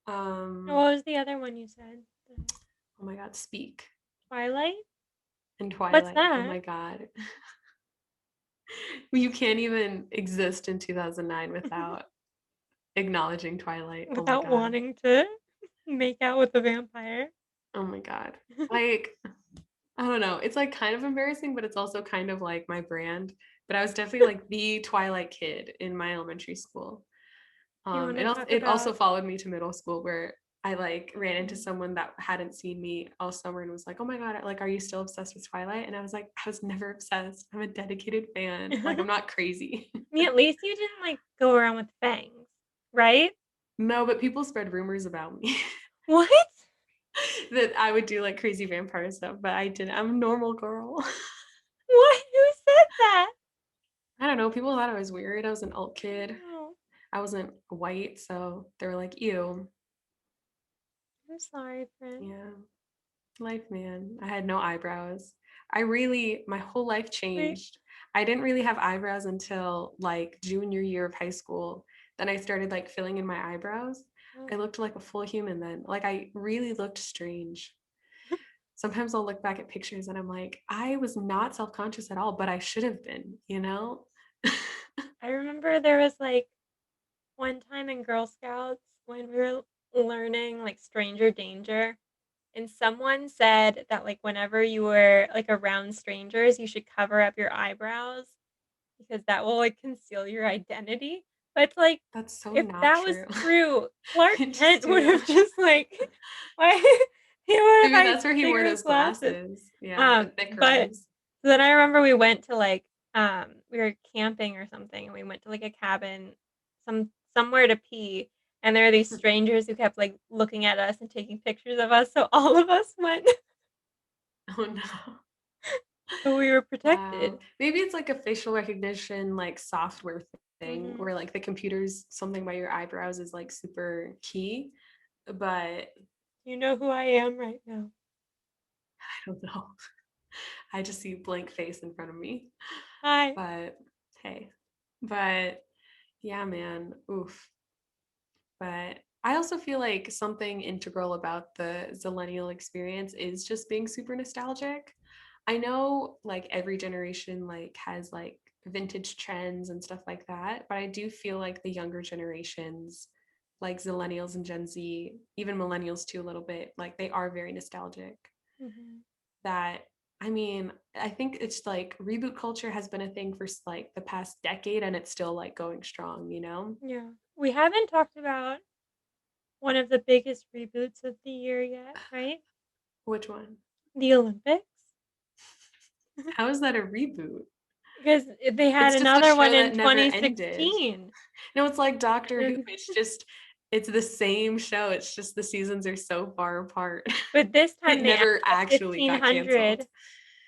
What Um, was the other one you said? The oh my God, Speak Twilight? and What's Twilight. Oh that? my God. You can't even exist in 2009 without acknowledging Twilight. Oh my Without God. wanting to make out with a vampire? Oh my God. Like, I don't know. It's like kind of embarrassing, but it's also kind of like my brand. But I was definitely like the Twilight kid in my elementary school. Do you wanna It talk also about followed me to middle school where I like ran into someone that hadn't seen me all summer and was like, "Oh my god, like, are you still obsessed with Twilight?" And I was like, "I was never obsessed. I'm a dedicated fan. Like, I'm not crazy." I mean, at least you didn't, like, go around with fangs, right? No, but people spread rumors about me What? that I would do like crazy vampire stuff, but I didn't. I'm a normal girl. What? Who said that? I don't know. People thought I was weird. I was an alt kid. Oh, I wasn't white, so they were like, "Ew." I'm sorry, friend. Yeah, life, man. I had no eyebrows. My whole life Wait. changed. I didn't really have eyebrows until like junior year of high school. Then I started like filling in my eyebrows. Oh. I looked like a full human then. Like I really looked strange. Sometimes I'll look back at pictures and I'm like, I was not self conscious at all, but I should have been, you know? I remember there was, like, one time in Girl Scouts when we were learning, like, stranger danger, and someone said that, like, whenever you were, like, around strangers, you should cover up your eyebrows because that will, like, conceal your identity. But it's like, That's so if not that was true. true, Clark I Kent just would do. have just, like why he would have Maybe had that's where he wore bigger those glasses. glasses. Yeah, the thick But rims. then I remember we went to, like, we were camping or something, and we went to, like, a cabin, somewhere to pee, and there were these strangers who kept, like, looking at us and taking pictures of us, so all of us went, Oh no. but we were Wow. protected. Maybe it's like a facial recognition like software thing Mhm. where like the computer's something by your eyebrows is like super key. But You know who I am right now. I don't know. I just see a blank face in front of me. Hi. But hey. But yeah, man. Oof. But I also feel like something integral about the Zillennial experience is just being super nostalgic. I know like every generation like has like vintage trends and stuff like that, but I do feel like the younger generations, like Zillennials and Gen Z, even millennials too a little bit, like they are very nostalgic. Mhm. That I mean, I think it's like reboot culture has been a thing for like the past decade and it's still like going strong, you know? Yeah. We haven't talked about one of the biggest reboots of the year yet, right? Which one? The Olympics? How is that a reboot? Because they had It's just a another show one in that never ended. 2016. No, it's like Doctor Who. It's the same show. It's just the seasons are so far apart. But this It time they never added actually got canceled.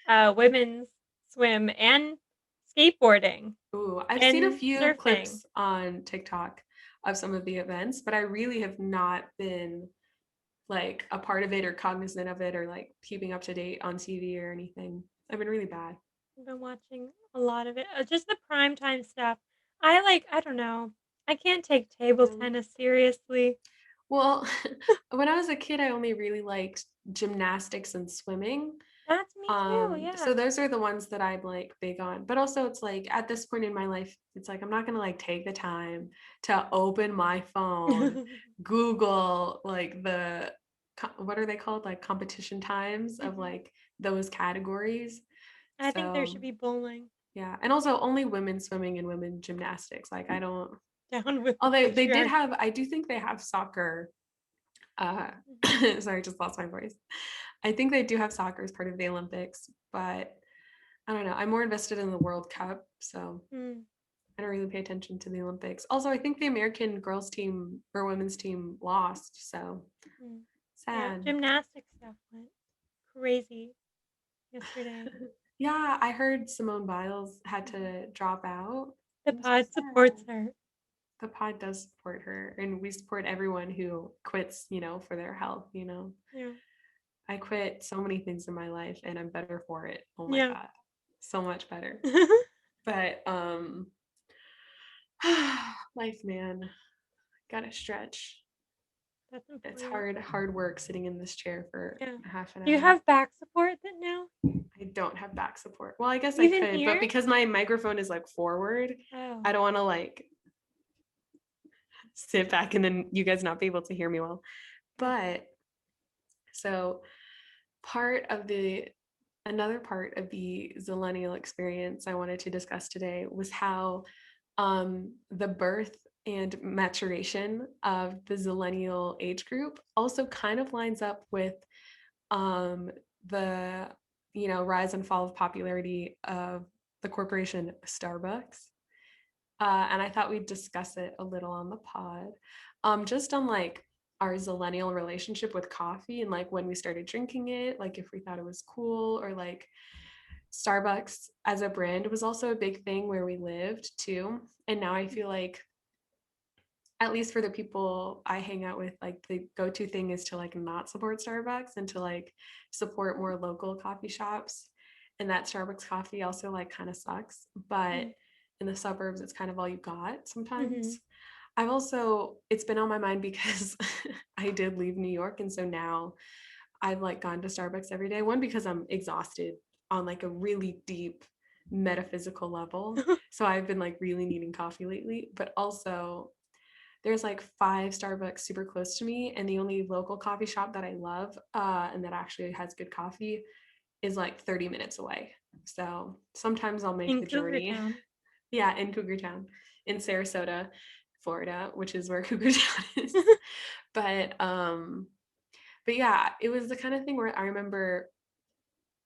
1,500, women's swim and skateboarding Ooh, I've seen a and few surfing. clips on TikTok of some of the events, but I really have not been like a part of it or cognizant of it or like keeping up to date on TV or anything. I've been really bad. I've been watching a lot of it, just the primetime stuff. I don't know, I can't take table Yeah. tennis seriously. Well, when I was a kid, I only really liked gymnastics and swimming. That's me too, So yeah. those are the ones that I'm like big on. But also it's like at this point in my life, it's like I'm not gonna like take the time to open my phone, Google like what are they called? Like competition times of Mhm. like those categories. I think there should So be bowling. yeah. And also only women swimming and women gymnastics. Like I don't Down with the although they did patriarchy. have I do think they have soccer uh Mhm. sorry, I just lost my voice. I think they do have soccer as part of the Olympics, but I don't know. I'm more invested in the World Cup, so Mm, I don't really pay attention to the Olympics. Also, I think the American girls team or women's team lost, so mm. Yeah, sad. gymnastics stuff went crazy yesterday. Yeah, I heard Simone Biles had Mhm. to drop out. The I'm so pod supports sad. her. The pod does support her, and we support everyone who quits, for their health. Yeah. I quit so many things in my life and I'm better for it. Oh my Yeah. God. So much better. But life, man, gotta stretch. That's It's important. hard work sitting in this chair for Yeah. half an Do you hour. have back support that now? I don't have back support. Well, I guess I Even could, but here? because my microphone is like forward, Oh. I don't want to like sit back and then you guys not be able to hear me well. Mhm. But so part of the another part of the Zillennial experience I wanted to discuss today was how the birth and maturation of the Zillennial age group also kind of lines up with um, the rise and fall of popularity of the corporation Starbucks. And I thought we'd discuss it a little on the pod, just on like our Zillennial relationship with coffee and like when we started drinking it, like if we thought it was cool or like Starbucks as a brand was also a big thing where we lived too. And now I feel like, at least for the people I hang out with, like the go-to thing is to like not support Starbucks and to like support more local coffee shops. And that Starbucks coffee also like kind of sucks, but in the suburbs it's kind of all you got Mm-hmm. sometimes. I've also, it's been on my mind because I did leave New York, and so now I've like gone to Starbucks every day. One, because I'm exhausted on like a really deep metaphysical level. So I've been like really needing coffee lately, but also there's like 5 Starbucks super close to me, and the only local coffee shop that I love and that actually has good coffee is like 30 minutes away. So sometimes I'll make In the journey. Cougartown. Yeah, in Cougartown, in Sarasota, Florida, which is where Cougartown is. But but yeah, it was the kind of thing where I remember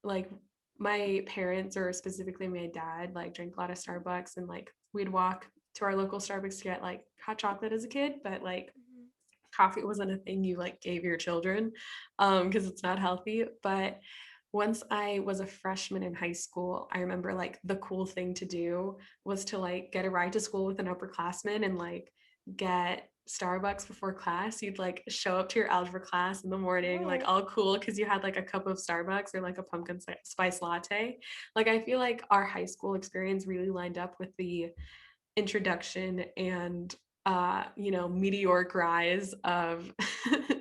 like my parents, or specifically my dad, like drank a lot of Starbucks, and like we'd walk to our local Starbucks to get like hot chocolate as a kid, but like Mhm. coffee wasn't a thing you like gave your children because it's not healthy. But once I was a freshman in high school, I remember like the cool thing to do was to like get a ride to school with an upperclassman and like get Starbucks before class. You'd like show up to your algebra class in the morning, like Oh, all cool because you had like a cup of Starbucks or like a pumpkin spice latte. Like I feel like our high school experience really lined up with the introduction and meteoric rise of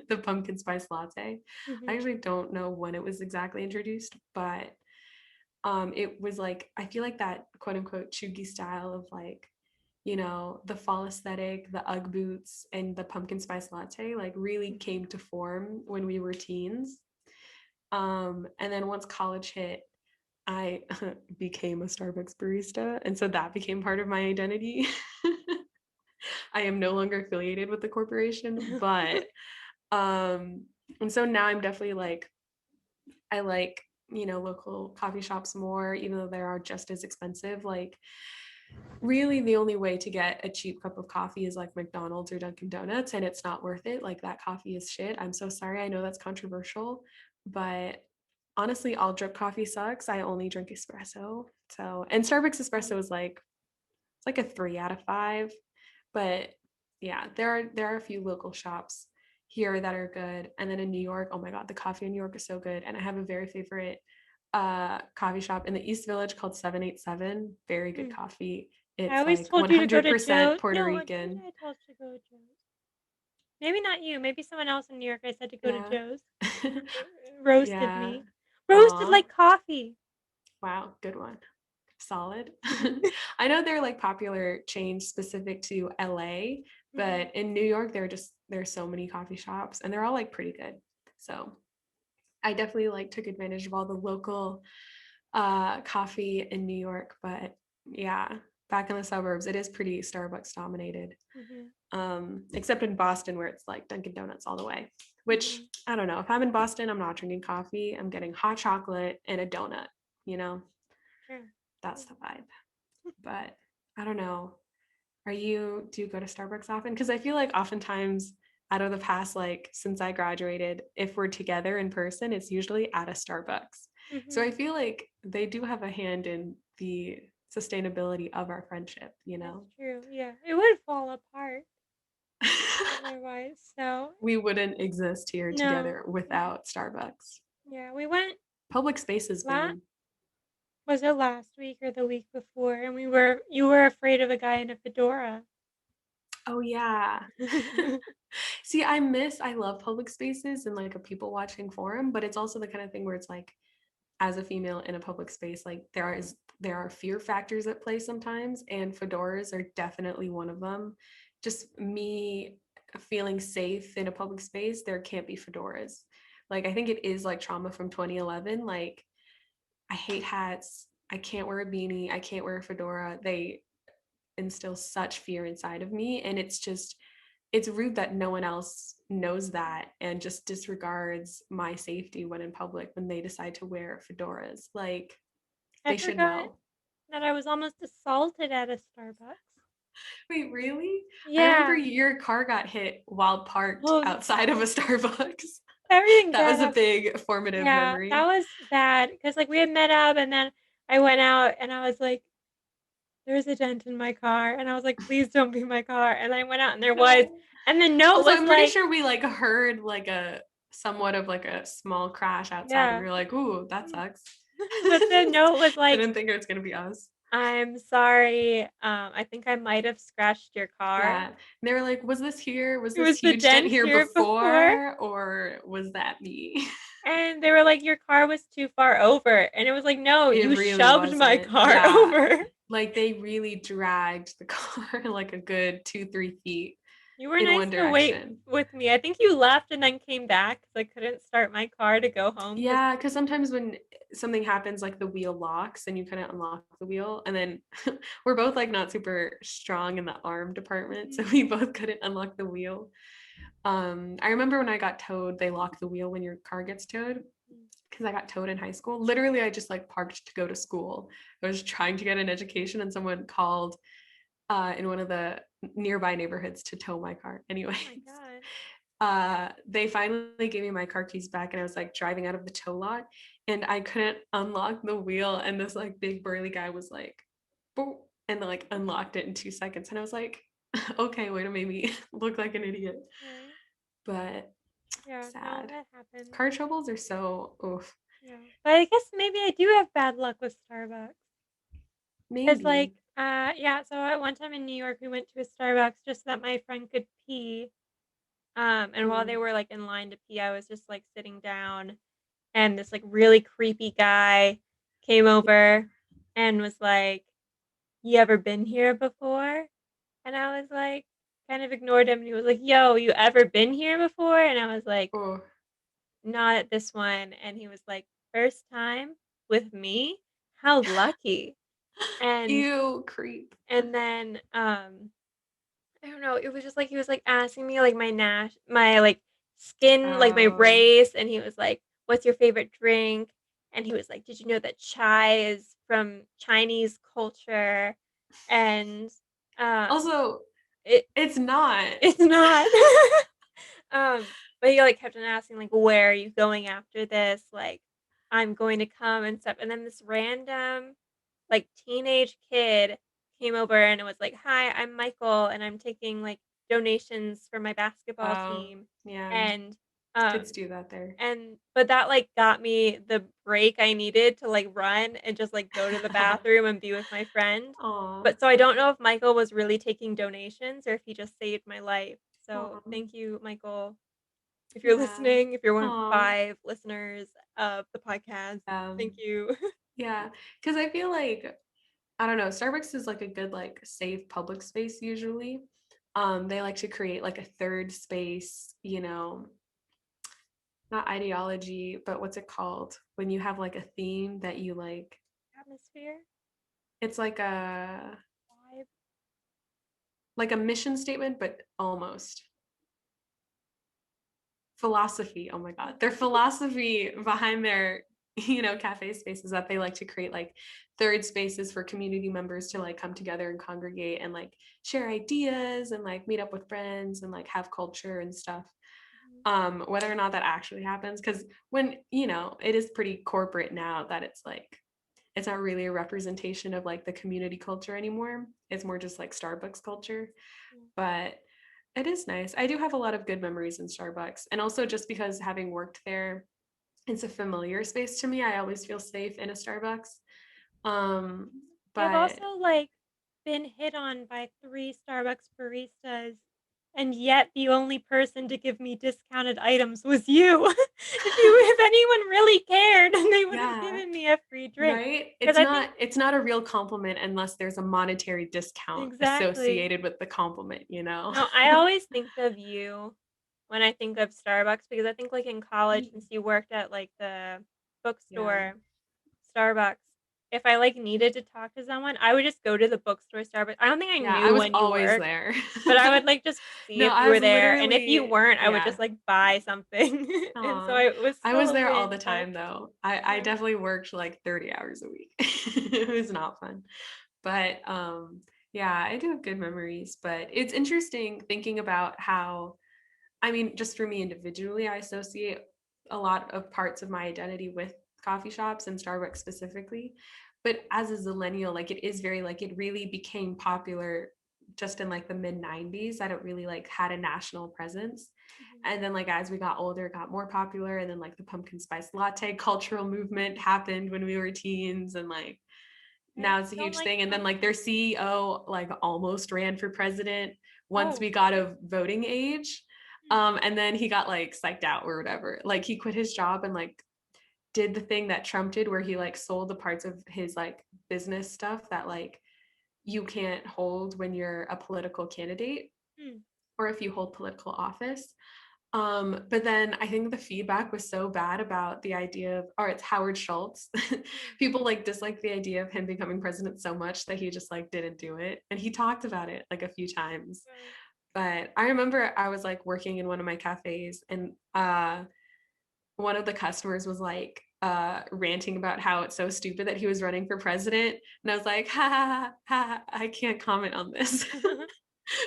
the pumpkin spice latte. I mhm, actually don't know when it was exactly introduced, but it was like, I feel like that quote unquote chuggy style of like, the fall aesthetic, the Ugg boots, and the pumpkin spice latte like really mhm. came to form when we were teens. And then once college hit, I became a Starbucks barista. And so that became part of my identity. I am no longer affiliated with the corporation, but um and so now I'm definitely like, I like, local coffee shops more, even though they are just as expensive. Like really the only way to get a cheap cup of coffee is like McDonald's or Dunkin' Donuts, and it's not worth it. Like that coffee is shit. I'm so sorry. I know that's controversial, but honestly, all drip coffee sucks. I only drink espresso. So, and Starbucks espresso is like, it's like a 3 out of 5. But yeah, there are a few local shops here that are good. And then in New York, oh my God, the coffee in New York is so good. And I have a very favorite coffee shop in the East Village called 787. Very good Mm. coffee. I It's always like told you to go to 100% Joe's. Puerto No, didn't Rican. I told you to go to Joe's? Maybe not you. Maybe someone else in New York. I said to go to Yeah. Joe's. Roasted Yeah. me. Roasted Aw. like coffee. Wow. Good one. Solid. I know they're like popular chains specific to LA, Mhm. but in New York, there's so many coffee shops and they're all like pretty good. So I definitely like took advantage of all the local coffee in New York, but yeah, back in the suburbs, it is pretty Starbucks dominated. Mhm. Except in Boston where it's like Dunkin' Donuts all the way. Which Mhm. I don't know. If I'm in Boston, I'm not drinking coffee. I'm getting hot chocolate and a donut. You know, Sure. that's the vibe. But I don't know. Do you go to Starbucks often? Because I feel like oftentimes out of the past, like since I graduated, if we're together in person, it's usually at a Starbucks. So I Mhm. feel like they do have a hand in the sustainability of our friendship, you That's know? true. Yeah, it would fall apart otherwise. So We wouldn't exist here no. together No. without Starbucks. Yeah, we went Public spaces, la man. was it last week or the week before? And you were afraid of a guy in a fedora. Oh yeah. See, I love public spaces and like a people watching forum, but it's also the kind of thing where it's like, as a female in a public space, like there are fear factors at play sometimes, and fedoras are definitely one of them. Just me feeling safe in a public space, there can't be fedoras. Like I think it is like trauma from 2011. Like I hate hats. I can't wear a beanie. I can't wear a fedora. instills such fear inside of me. And it's rude that no one else knows that and just disregards my safety when in public when they decide to wear fedoras. Like, I they should forgot know. that I was almost assaulted at a Starbucks. Wait, really? I remember Yeah. your car got hit while parked Oh, outside of a Starbucks. everything That bad was a happened. big formative Yeah, that memory. was bad because like, we had met up, and then I went out, and I was like, "There's a dent in my car," and I was like, "Please don't be my car," and I went out, and there was, No. and the note Also, was I'm pretty like, sure we like heard like a somewhat of like a small crash outside and yeah. we were like, ooh, that sucks. But the note was like, Didn't think it was gonna be us. "I'm sorry, I think I might have scratched your car." Yeah. And they were like, was this here? Was It this was the huge dent dent here here before, before? Or was that me? and they were like, "Your car was too far over," and it was like, "No, It you really shoved my wasn't. car Yeah. over." Like they really dragged the car like a good 2, 3 feet You were in nice one to wait direction. with me. I think you left and then came back because I couldn't start my car to go home. Because Yeah, because sometimes when something happens, like the wheel locks and you couldn't unlock the wheel, and then we're both like not super strong in the arm department, so we both couldn't unlock the wheel. I remember when I got towed, they lock the wheel when your car gets towed. Because I got towed in high school. Literally, I just like parked to go to school. I was trying to get an education, and someone called in one of the nearby neighborhoods to tow my car. Anyways, oh my god. they finally gave me my car keys back, and I was like driving out of the tow lot, and I couldn't unlock the wheel, and this like big burly guy was like, boop, and like unlocked it in 2 seconds, and I was like, okay, way to make me look like an idiot, Right? but Yeah, no, sad. that happens. Car troubles are so oof. Yeah. But I guess maybe I do have bad luck with Starbucks. Cause like, Maybe. yeah, so at one time in New York, we went to a Starbucks just so that my friend could pee. And while they Mm. were like in line to pee, I was just like sitting down, and this like really creepy guy came over and was like, "You ever been here before?" And I was like, kind of ignored him, and he was like, "Yo, you ever been here before?" And I was like, Oh, "Not at this one." And he was like, "First time with me? How lucky." And ew, creep. then I don't know, it was just like he was like asking me like my like skin, like my Oh, race, and he was like, "What's your favorite drink?" And he was like, "Did you know that chai is from Chinese culture?" And um also, it it's not. it's not. But he like kept on asking like, "Where are you going after this?" Like, "I'm going to come," and stuff. And then this random like teenage kid came over and it was like, "Hi, I'm Michael and I'm taking like donations for my basketball Oh, team." yeah, And kids um do that there. but that like got me the break I needed to like run and just like go to the bathroom and be with my friend. Aw, But so I don't know if Michael was really taking donations or if he just saved my life. So aw, thank you, Michael. If you're yeah, listening, if you're one of the aw, 5 listeners of the podcast, thank you. yeah. Because I feel like I don't know, Starbucks is like a good like safe public space usually. They like to create like a third space, not ideology, but what's it called when you have like a theme that you like. Atmosphere, It's vibe. like a mission statement, but almost philosophy. Oh my God. Their philosophy behind their, cafe spaces that they like to create like third spaces for community members to like come together and congregate and like share ideas and like meet up with friends and like have culture and stuff. Mhm. Whether or not that actually happens, because when, it is pretty corporate now that it's like it's not really a representation of like the community culture anymore. It's more just like Starbucks culture. Yeah. But it is nice. I do have a lot of good memories in Starbucks. And also just because having worked there, it's a familiar space to me. I always feel safe in a Starbucks. Um, I've but also, like, been hit on by 3 Starbucks baristas, and yet the only person to give me discounted items was you. If anyone really cared, they would have yeah, given me a free drink. right? Because It's I think not it's not a real compliment unless there's a monetary discount exactly. associated with the compliment. No, I always think of you when I think of Starbucks because I think, like, in college, since you worked at, like, the Yeah. bookstore, Starbucks. if I, like, needed to talk to someone, I would just go to the bookstore, Starbucks. I don't think I Yeah, I knew was when you always worked, there. but I would, like, just see No, if you I were was there, and if you literally weren't, I would yeah. just, like, buy something, and so Aw. I was I was still there all in the touch. time though. I Yeah. definitely worked like 30 hours a week. It was not fun. But yeah, I do have good memories, but it's interesting thinking about how I mean, just for me individually, I associate a lot of parts of my identity with coffee shops and Starbucks specifically. But as a Zillennial, like it is very like it really became popular just in like the mid 90s that it really like had a national presence. Mhm. And then like as we got older, it got more popular. And then like the pumpkin spice latte cultural movement happened when we were teens and like I now it's a don't huge like thing. And then like their pumpkin. CEO like almost ran for president once Oh, we got really? of voting age. Hmm. And then he got like psyched out or whatever. Like he quit his job and like did the thing that Trump did where he like sold the parts of his like business stuff that like you can't hold when you're a political candidate Hmm. or if you hold political office. But then I think the feedback was so bad about the idea of, or it's Howard Schultz. Hmm. People like disliked the idea of him becoming president so much that he just like didn't do it. And he talked about it like a few times. Right. But I remember I was like working in one of my cafes and one of the customers was like ranting about how it's so stupid that he was running for president. And I was like, ha ha ha, I can't comment on this.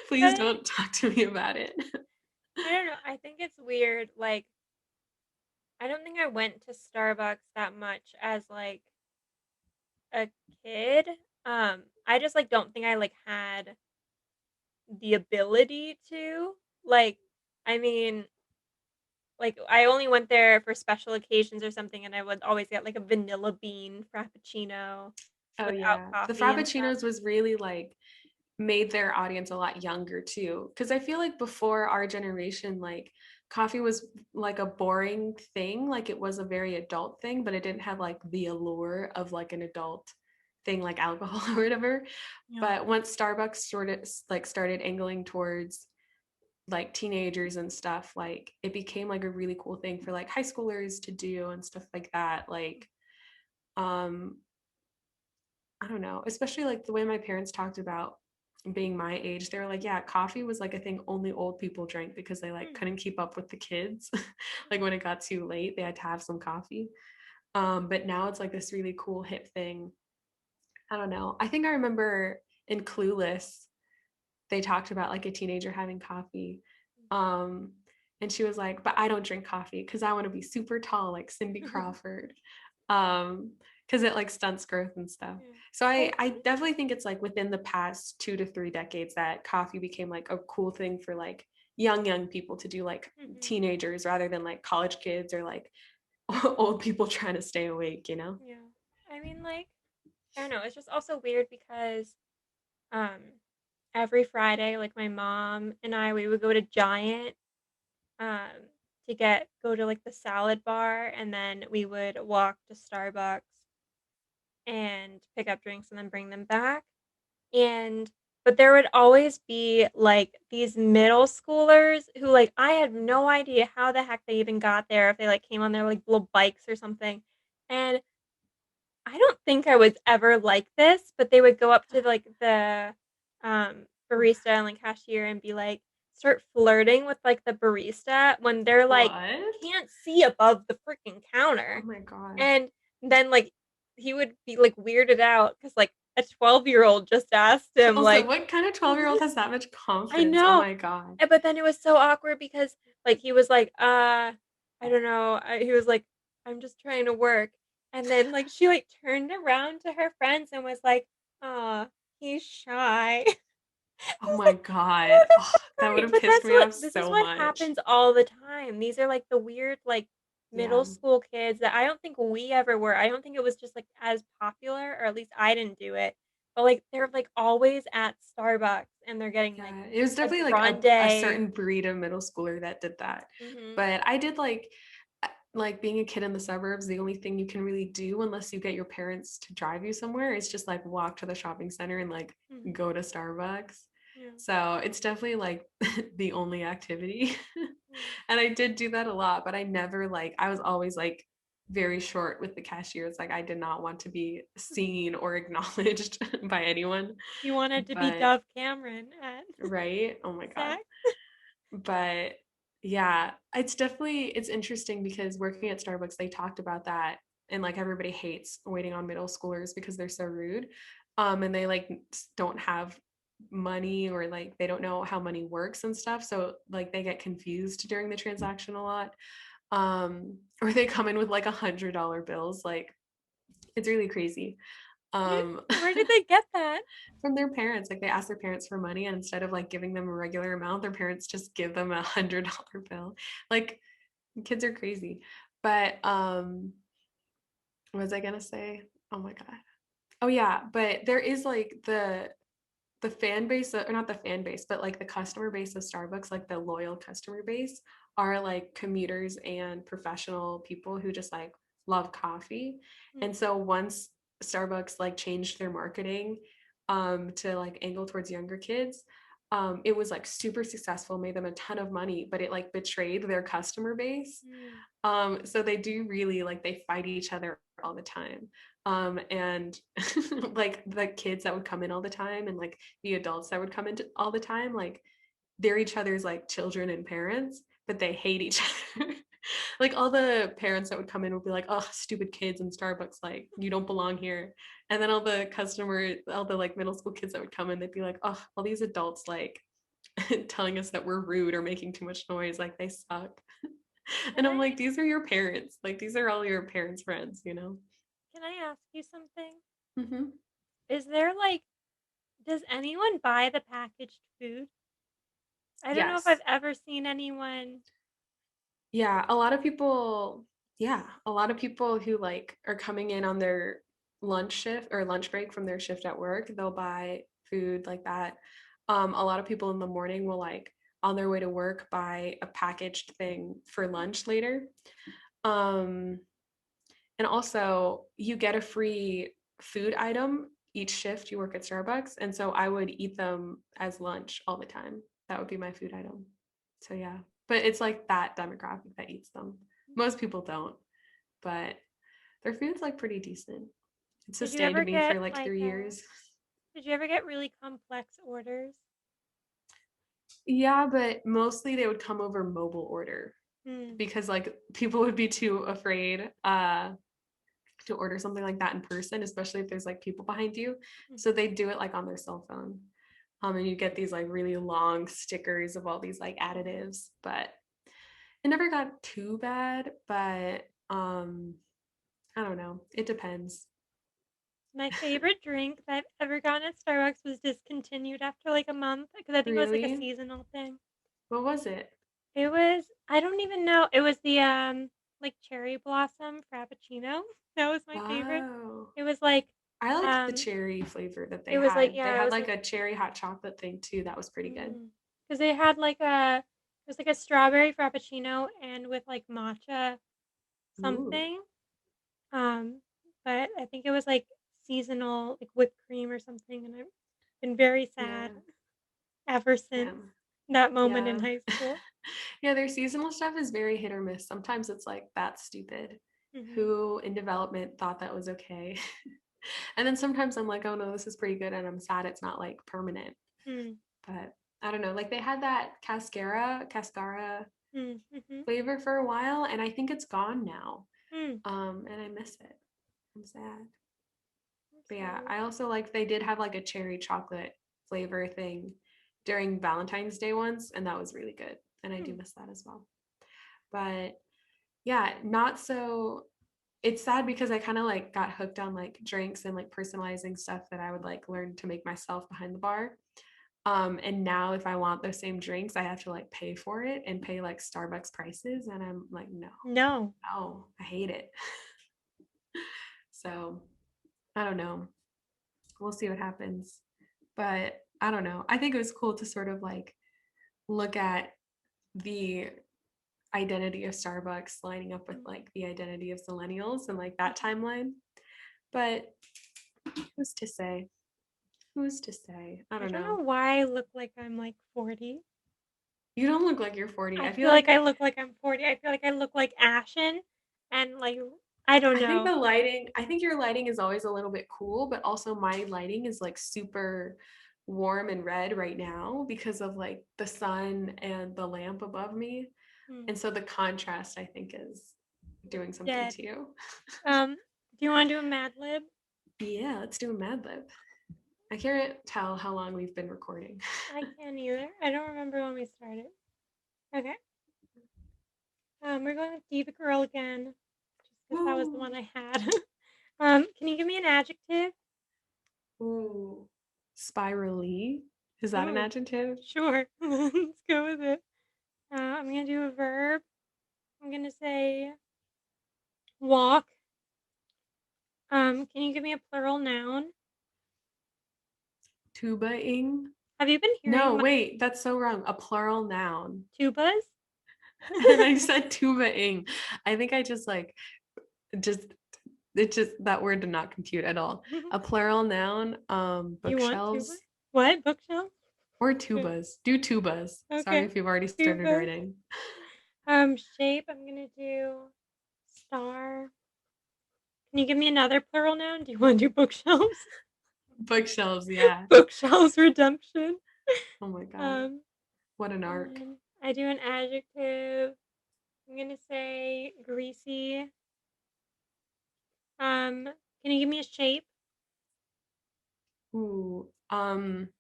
Please But don't talk to me about it. I don't know, I think it's weird, like, I don't think I went to Starbucks that much as, like, a kid. I just, like, don't think I, like, had the ability to. Like, I mean, like, I only went there for special occasions or something, and I would always get, like, a vanilla bean frappuccino Oh without yeah. The coffee and stuff. Frappuccinos was really like made their audience a lot younger too. Cause I feel like before our generation, like coffee was like a boring thing. Like it was a very adult thing, but it didn't have like the allure of like an adult thing like alcohol or whatever. Yeah. But once Starbucks sort of like started angling towards like teenagers and stuff, like it became like a really cool thing for like high schoolers to do and stuff like that. Like um I don't know, especially like the way my parents talked about being my age. They were like, yeah, coffee was like a thing only old people drank because they like Mm, couldn't keep up with the kids. Like mhm, when it got too late, they had to have some coffee. But now it's like this really cool hip thing. I don't know. I think I remember in Clueless, they talked about like a teenager having coffee. Um, and she was like, but I don't drink coffee because I want to be super tall like Cindy mhm. Crawford. Um, because it like stunts growth and stuff. Yeah. So I I I think definitely think it's like within the past 2 to 3 decades that coffee became like a cool thing for like young people to do like mhm, teenagers rather than like college kids or like old people trying to stay awake, you know? yeah. I mean, like, I don't know, it's just also weird because, um, every Friday, like, my mom and I, we would go to Giant, um, to go to, like, the salad bar, and then we would walk to Starbucks and pick up drinks and then bring them back. And but there would always be, like, these middle schoolers who, like, I had no idea how the heck they even got there, if they, like, came on their, like, little bikes or something. And I don't think I was ever like this, but they would go up to, like, the, barista and, like, cashier and be like start flirting with, like, the barista when they're, like, What? can't see above the freaking Oh counter. my God. And then, like, he would be, like, weirded out because like, a 12-year-old just asked him, Also, like what kind of 12-year-old has that much I confidence? Oh know, my God. but then it was so awkward because, like, he was like, I don't know," he was like, "I'm just trying to work," and then, like, she, like, turned around to her friends and was like, "Aw, he's shy." I Oh was my like, God. "Oh, that's Oh, that would great," have but pissed me off this is so what much. happens all the time. These are, like, the weird, like, Yeah. middle school kids that I don't think we ever were. I don't think it was just, like, as popular, or at least I didn't do it, but, like, they're, like, always at Starbucks, and they're getting, like, Yeah, it was a definitely like a grande. certain breed of middle schooler that did that. Mhm. But I did like being a kid in the suburbs, the only thing you can really do unless you get your parents to drive you somewhere is just like walk to the shopping center and like Mhm. go to Starbucks. Yeah. So it's definitely like the only activity. Yeah. And I did do that a lot, but I never like I was always like very short with the cashier. It's like I did not want to be seen or acknowledged by anyone. You wanted to be But Dove Cameron at right? Oh my God. Saks? But yeah, it's interesting because working at Starbucks, they talked about that, and like everybody hates waiting on middle schoolers because they're so rude. And they like don't have money, or like they don't know how money works and stuff. So like they get confused during the transaction a lot. Or they come in with like $100 bills. Like it's really crazy. Um Where did they get that? from their parents. Like they ask their parents for money, and instead of like giving them a regular amount, their parents just give them $100 bill. Like kids are crazy. But what was I gonna say? Oh my God. Oh yeah, but there is like the fan base, or not the fan base, but like the customer base of Starbucks, like the loyal customer base, are like commuters and professional people who just like love coffee. Mm, And so once Starbucks like changed their marketing to like angle towards younger kids, it was like super successful, made them a ton of money, but it like betrayed their customer base. mm, So they do really like they fight each other all the time. And like the kids that would come in all the time, and like the adults that would come in all the time, like they're each other's like children and parents, but they hate each other. Like all the parents that would come in would be like, "Oh, stupid kids in Starbucks, like you don't belong here." And then all the like middle school kids that would come in, they'd be like, "Oh, all these adults like telling us that we're rude or making too much noise, like they suck." Can And I'm I like, these are your parents. Like these are all your parents' friends, you know? can I ask you something? Hmm. Is there like does anyone buy the packaged food? I don't know if I've Yes. ever seen anyone. Yeah, a lot of people, yeah, a lot of people who like are coming in on their lunch shift or lunch break from their shift at work, they'll buy food like that. A lot of people in the morning will like on their way to work buy a packaged thing for lunch later. Um, and also you get a free food item each shift you work at Starbucks. And so I would eat them as lunch all the time. That would be my food item. So yeah. But it's like that demographic that eats them. Most people don't, but their food's like pretty decent. It Did you sustained ever me for get like like 3 years. did you ever get really complex orders? Yeah, but mostly they would come over mobile order Hmm. because like people would be too afraid to order something like that in person, especially if there's like people behind you. So they do it like on their cell phone. And you get these like really long stickers of all these like additives, but it never got too bad. But I don't know. It depends. My favorite drink that I've ever gotten at Starbucks was discontinued after like a month because I think it was like a Really? seasonal thing. What was it? It was I don't even know. It was the like cherry blossom frappuccino. That was my favorite. Oh, It was like I like the um cherry flavor that they it was like had. They yeah, it had was like like a cherry hot chocolate thing too. That was pretty good. because they had like a it was like a strawberry frappuccino and with like matcha Ooh, something. Um, but I think it was like seasonal like whipped cream or something, and I've been very sad yeah, ever yeah, since that moment in yeah. high school. Yeah, their seasonal stuff is very hit or miss. Sometimes it's like, that's stupid. Mhm. Who in development thought that was okay? And then sometimes I'm like, oh no, this is pretty good. And I'm sad it's not like permanent. Mm. But I don't know. Like they had that cascara Mm. Mhm. flavor for a while, and I think it's gone now. Mm. And I miss it. I'm sad. I'm But yeah, sorry. I also like they did have like a cherry chocolate flavor thing during Valentine's Day once, and that was really good. And I do Mm. miss that as well. But yeah, not so it's sad because I kind of like got hooked on like drinks and like personalizing stuff that I would like learn to make myself behind the bar. And now if I want those same drinks, I have to like pay for it and pay like Starbucks prices. And I'm like, no, No. no, I hate it. So I don't know. We'll see what happens. But I don't know. I think it was cool to sort of like look at the identity of Starbucks lining up with Mm. like the identity of Zillennials and like that Mhm. timeline. But who's to say? Who's to say? I I don't don't know. know why I look like I'm like 40. You don't look like you're 40. I I feel feel like like I look like I'm 40. I feel like I look like ashen and like I don't I think know. the lighting, I think your lighting is always a little bit cool, but also my lighting is like super warm and red right now because of like the sun and the lamp above me. Hmm. And so the contrast, I think, is doing something Dead. to you. Do you want to do a Mad Lib? Yeah, let's do a Mad Lib. I can't tell how long we've been recording. I can't either. I don't remember when we started. Okay. We're going with Diva Girl again, just because that was the Woo. one I had. Can you give me an adjective? Ooh. Spirally. Is that an Ooh, adjective? sure. Let's go with it. I'm gonna do a verb. I'm gonna say walk. Can you give me a plural noun? Tuba-ing. Have you been No, hearing my wait, that's so wrong. A plural noun. tubas? And I said tuba-ing. I think I just it just that word did not compute at all. A plural noun, You want tuba? bookshelves What bookshelf? or Okay. tubas. Do tubas. Sorry Okay. if you've already started Tubas. writing. Shape. I'm gonna do star. Can you give me another plural noun? Do you want to do bookshelves? Bookshelves, yeah. Bookshelves redemption. Oh my God. Um, What an and arc. then I do an adjective. I'm gonna say greasy. Can you give me a shape? Ooh.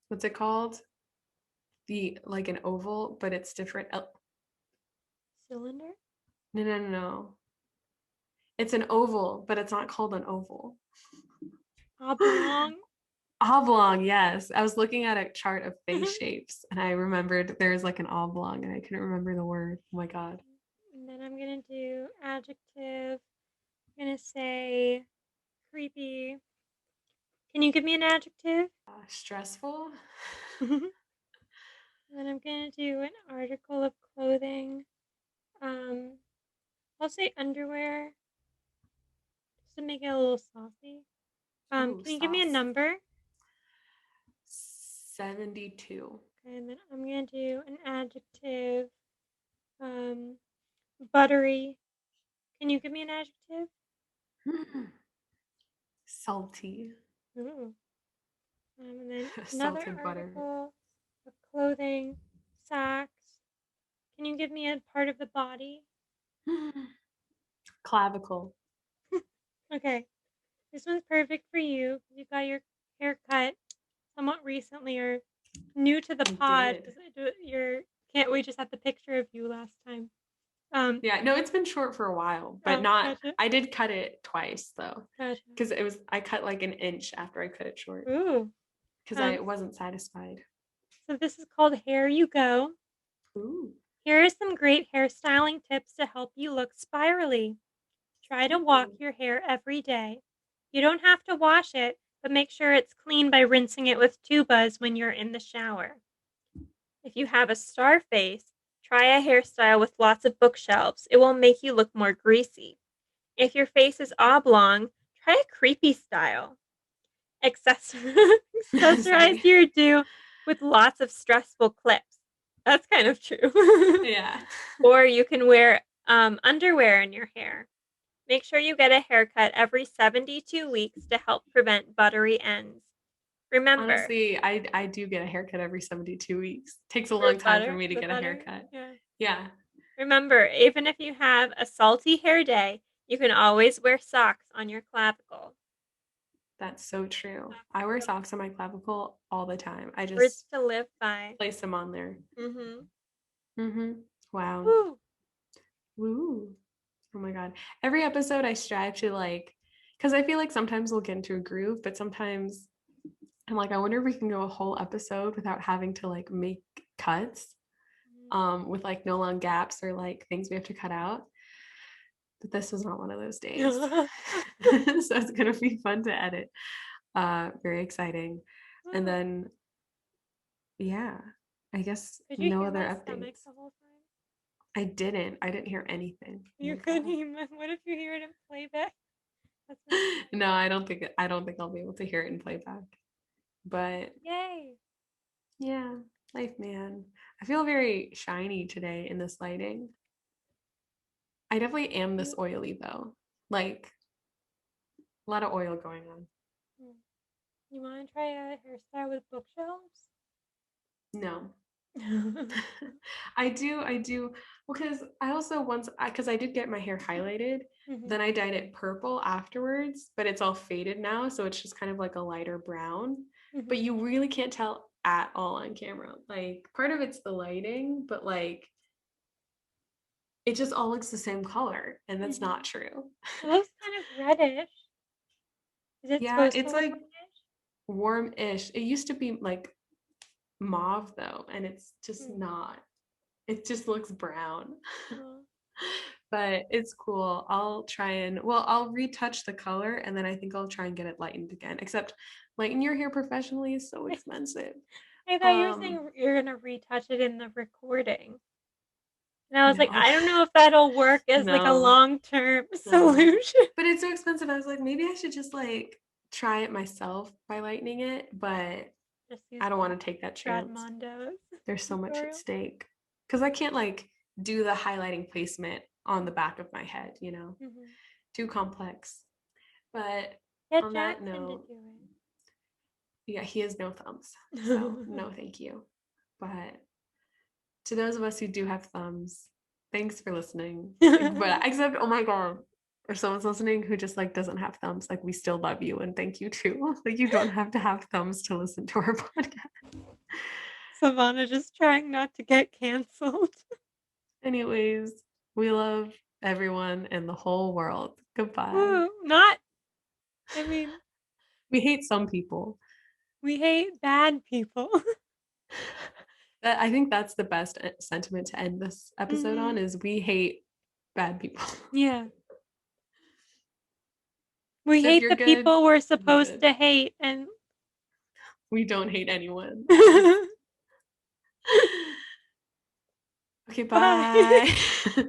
What's it called? The like an oval, but it's different. Cylinder? No, no, no, no. It's an oval, but it's not called an oval. Oblong? Oblong, yes. I was looking at a chart of face shapes and I remembered there's like an oblong and I couldn't remember the word. Oh my God. And then I'm gonna do adjective. I'm gonna say creepy. Can you give me an adjective? Stressful? And then I'm gonna do an article of clothing. Um, I'll say underwear, just to make it a little saucy. Ooh, Can you give me a sauce. number? 72. Okay, and then I'm gonna do an adjective. Um, buttery. Can you give me an adjective? Salty. Ooh. And then another Salted butter. article of clothing, socks. Can you give me a part of the body? Clavicle. Okay, this one's perfect for you because you got your hair cut somewhat recently or new to the I pod did. because you're can't we just had the picture of you last time. Um, Yeah, no, it's been short for a while, but oh, not, gotcha, I did cut it twice though, gotcha. because I cut like an inch after I cut it short Ooh. because I Um, wasn't satisfied. so this is called Hair You Go. Ooh. Here are some great hairstyling tips to help you look spirally. Try to walk Ooh. your hair every day. You don't have to wash it, but make sure it's clean by rinsing it with tubas when you're in the shower. If you have a star face, try a hairstyle with lots of bookshelves. It will make you look more greasy. If your face is oblong, try a creepy style. Accessorize Sorry. your do with lots of stressful clips. That's kind of true. Yeah. Or you can wear underwear in your hair. Make sure you get a haircut every 72 weeks to help prevent buttery ends. Remember, Honestly, I do get a haircut every 72 weeks. Takes a for long time for butter, me to the get a butter, haircut. yeah. Yeah, Remember, even if you have a salty hair day, you can always wear socks on your clavicle. that's so true. I wear socks on my clavicle all the time. I Words just to live by. place them on there. Mm-hmm. Wow. Woo. Woo. Oh my God. Every episode I strive to like, because I feel like sometimes we'll get into a groove, but sometimes I'm like, I wonder if we can go a whole episode without having to like make cuts, with like no long gaps or like things we have to cut out. But this was not one of those days. So it's gonna be fun to edit. Very exciting. And then yeah, I guess Did you no hear other my stomach updates. the whole time? I didn't hear anything. Oh You my couldn't God. even. What if you hear it in playback? That's No, I don't think I'll be able to hear it in playback. But yay. yeah, life man. I feel very shiny today in this lighting. I definitely am this You oily though. Like a lot of oil going on. You want to try a hairstyle with bookshelves? No. I do. Because I also because I did get my hair highlighted, then I dyed it purple afterwards, but it's all faded now, so it's just kind of like a lighter brown. But you really can't tell at all on camera. Like part of it's the lighting, but like it just all looks the same color, and that's not true. It looks kind of reddish. Is it Yeah, supposed to it's look like reddish? warm-ish. It used to be like mauve though, and it's just not. It just looks brown. But it's cool. I'll retouch the color and then I think I'll try and get it lightened again. Except lighten your hair professionally is so expensive. I thought you were saying you're gonna retouch it in the recording. And I was like, No. I don't know if that'll work as like a No. long-term No. solution. But it's so expensive. I was like, maybe I should just like try it myself by lightening it, but Just use I don't want to take that chance. Mondo's There's so much at tutorial. stake. Because I can't like do the highlighting placement on the back of my head, Too complex. But Get on that Jackson to note, do it. yeah, he has no thumbs. So no, thank you. But to those of us who do have thumbs, thanks for listening. But except, oh my God, if someone's listening who just like doesn't have thumbs, like we still love you and thank you too. Like you don't have to have thumbs to listen to our podcast. Silvana just trying not to get canceled. Anyways, we love everyone in the whole world. Goodbye. Ooh, we hate some people. We hate bad people. I think that's the best sentiment to end this episode on is we hate bad people. Yeah. We So if hate you're the good, people we're you're supposed good. to hate, and We don't hate anyone. Okay, bye. bye.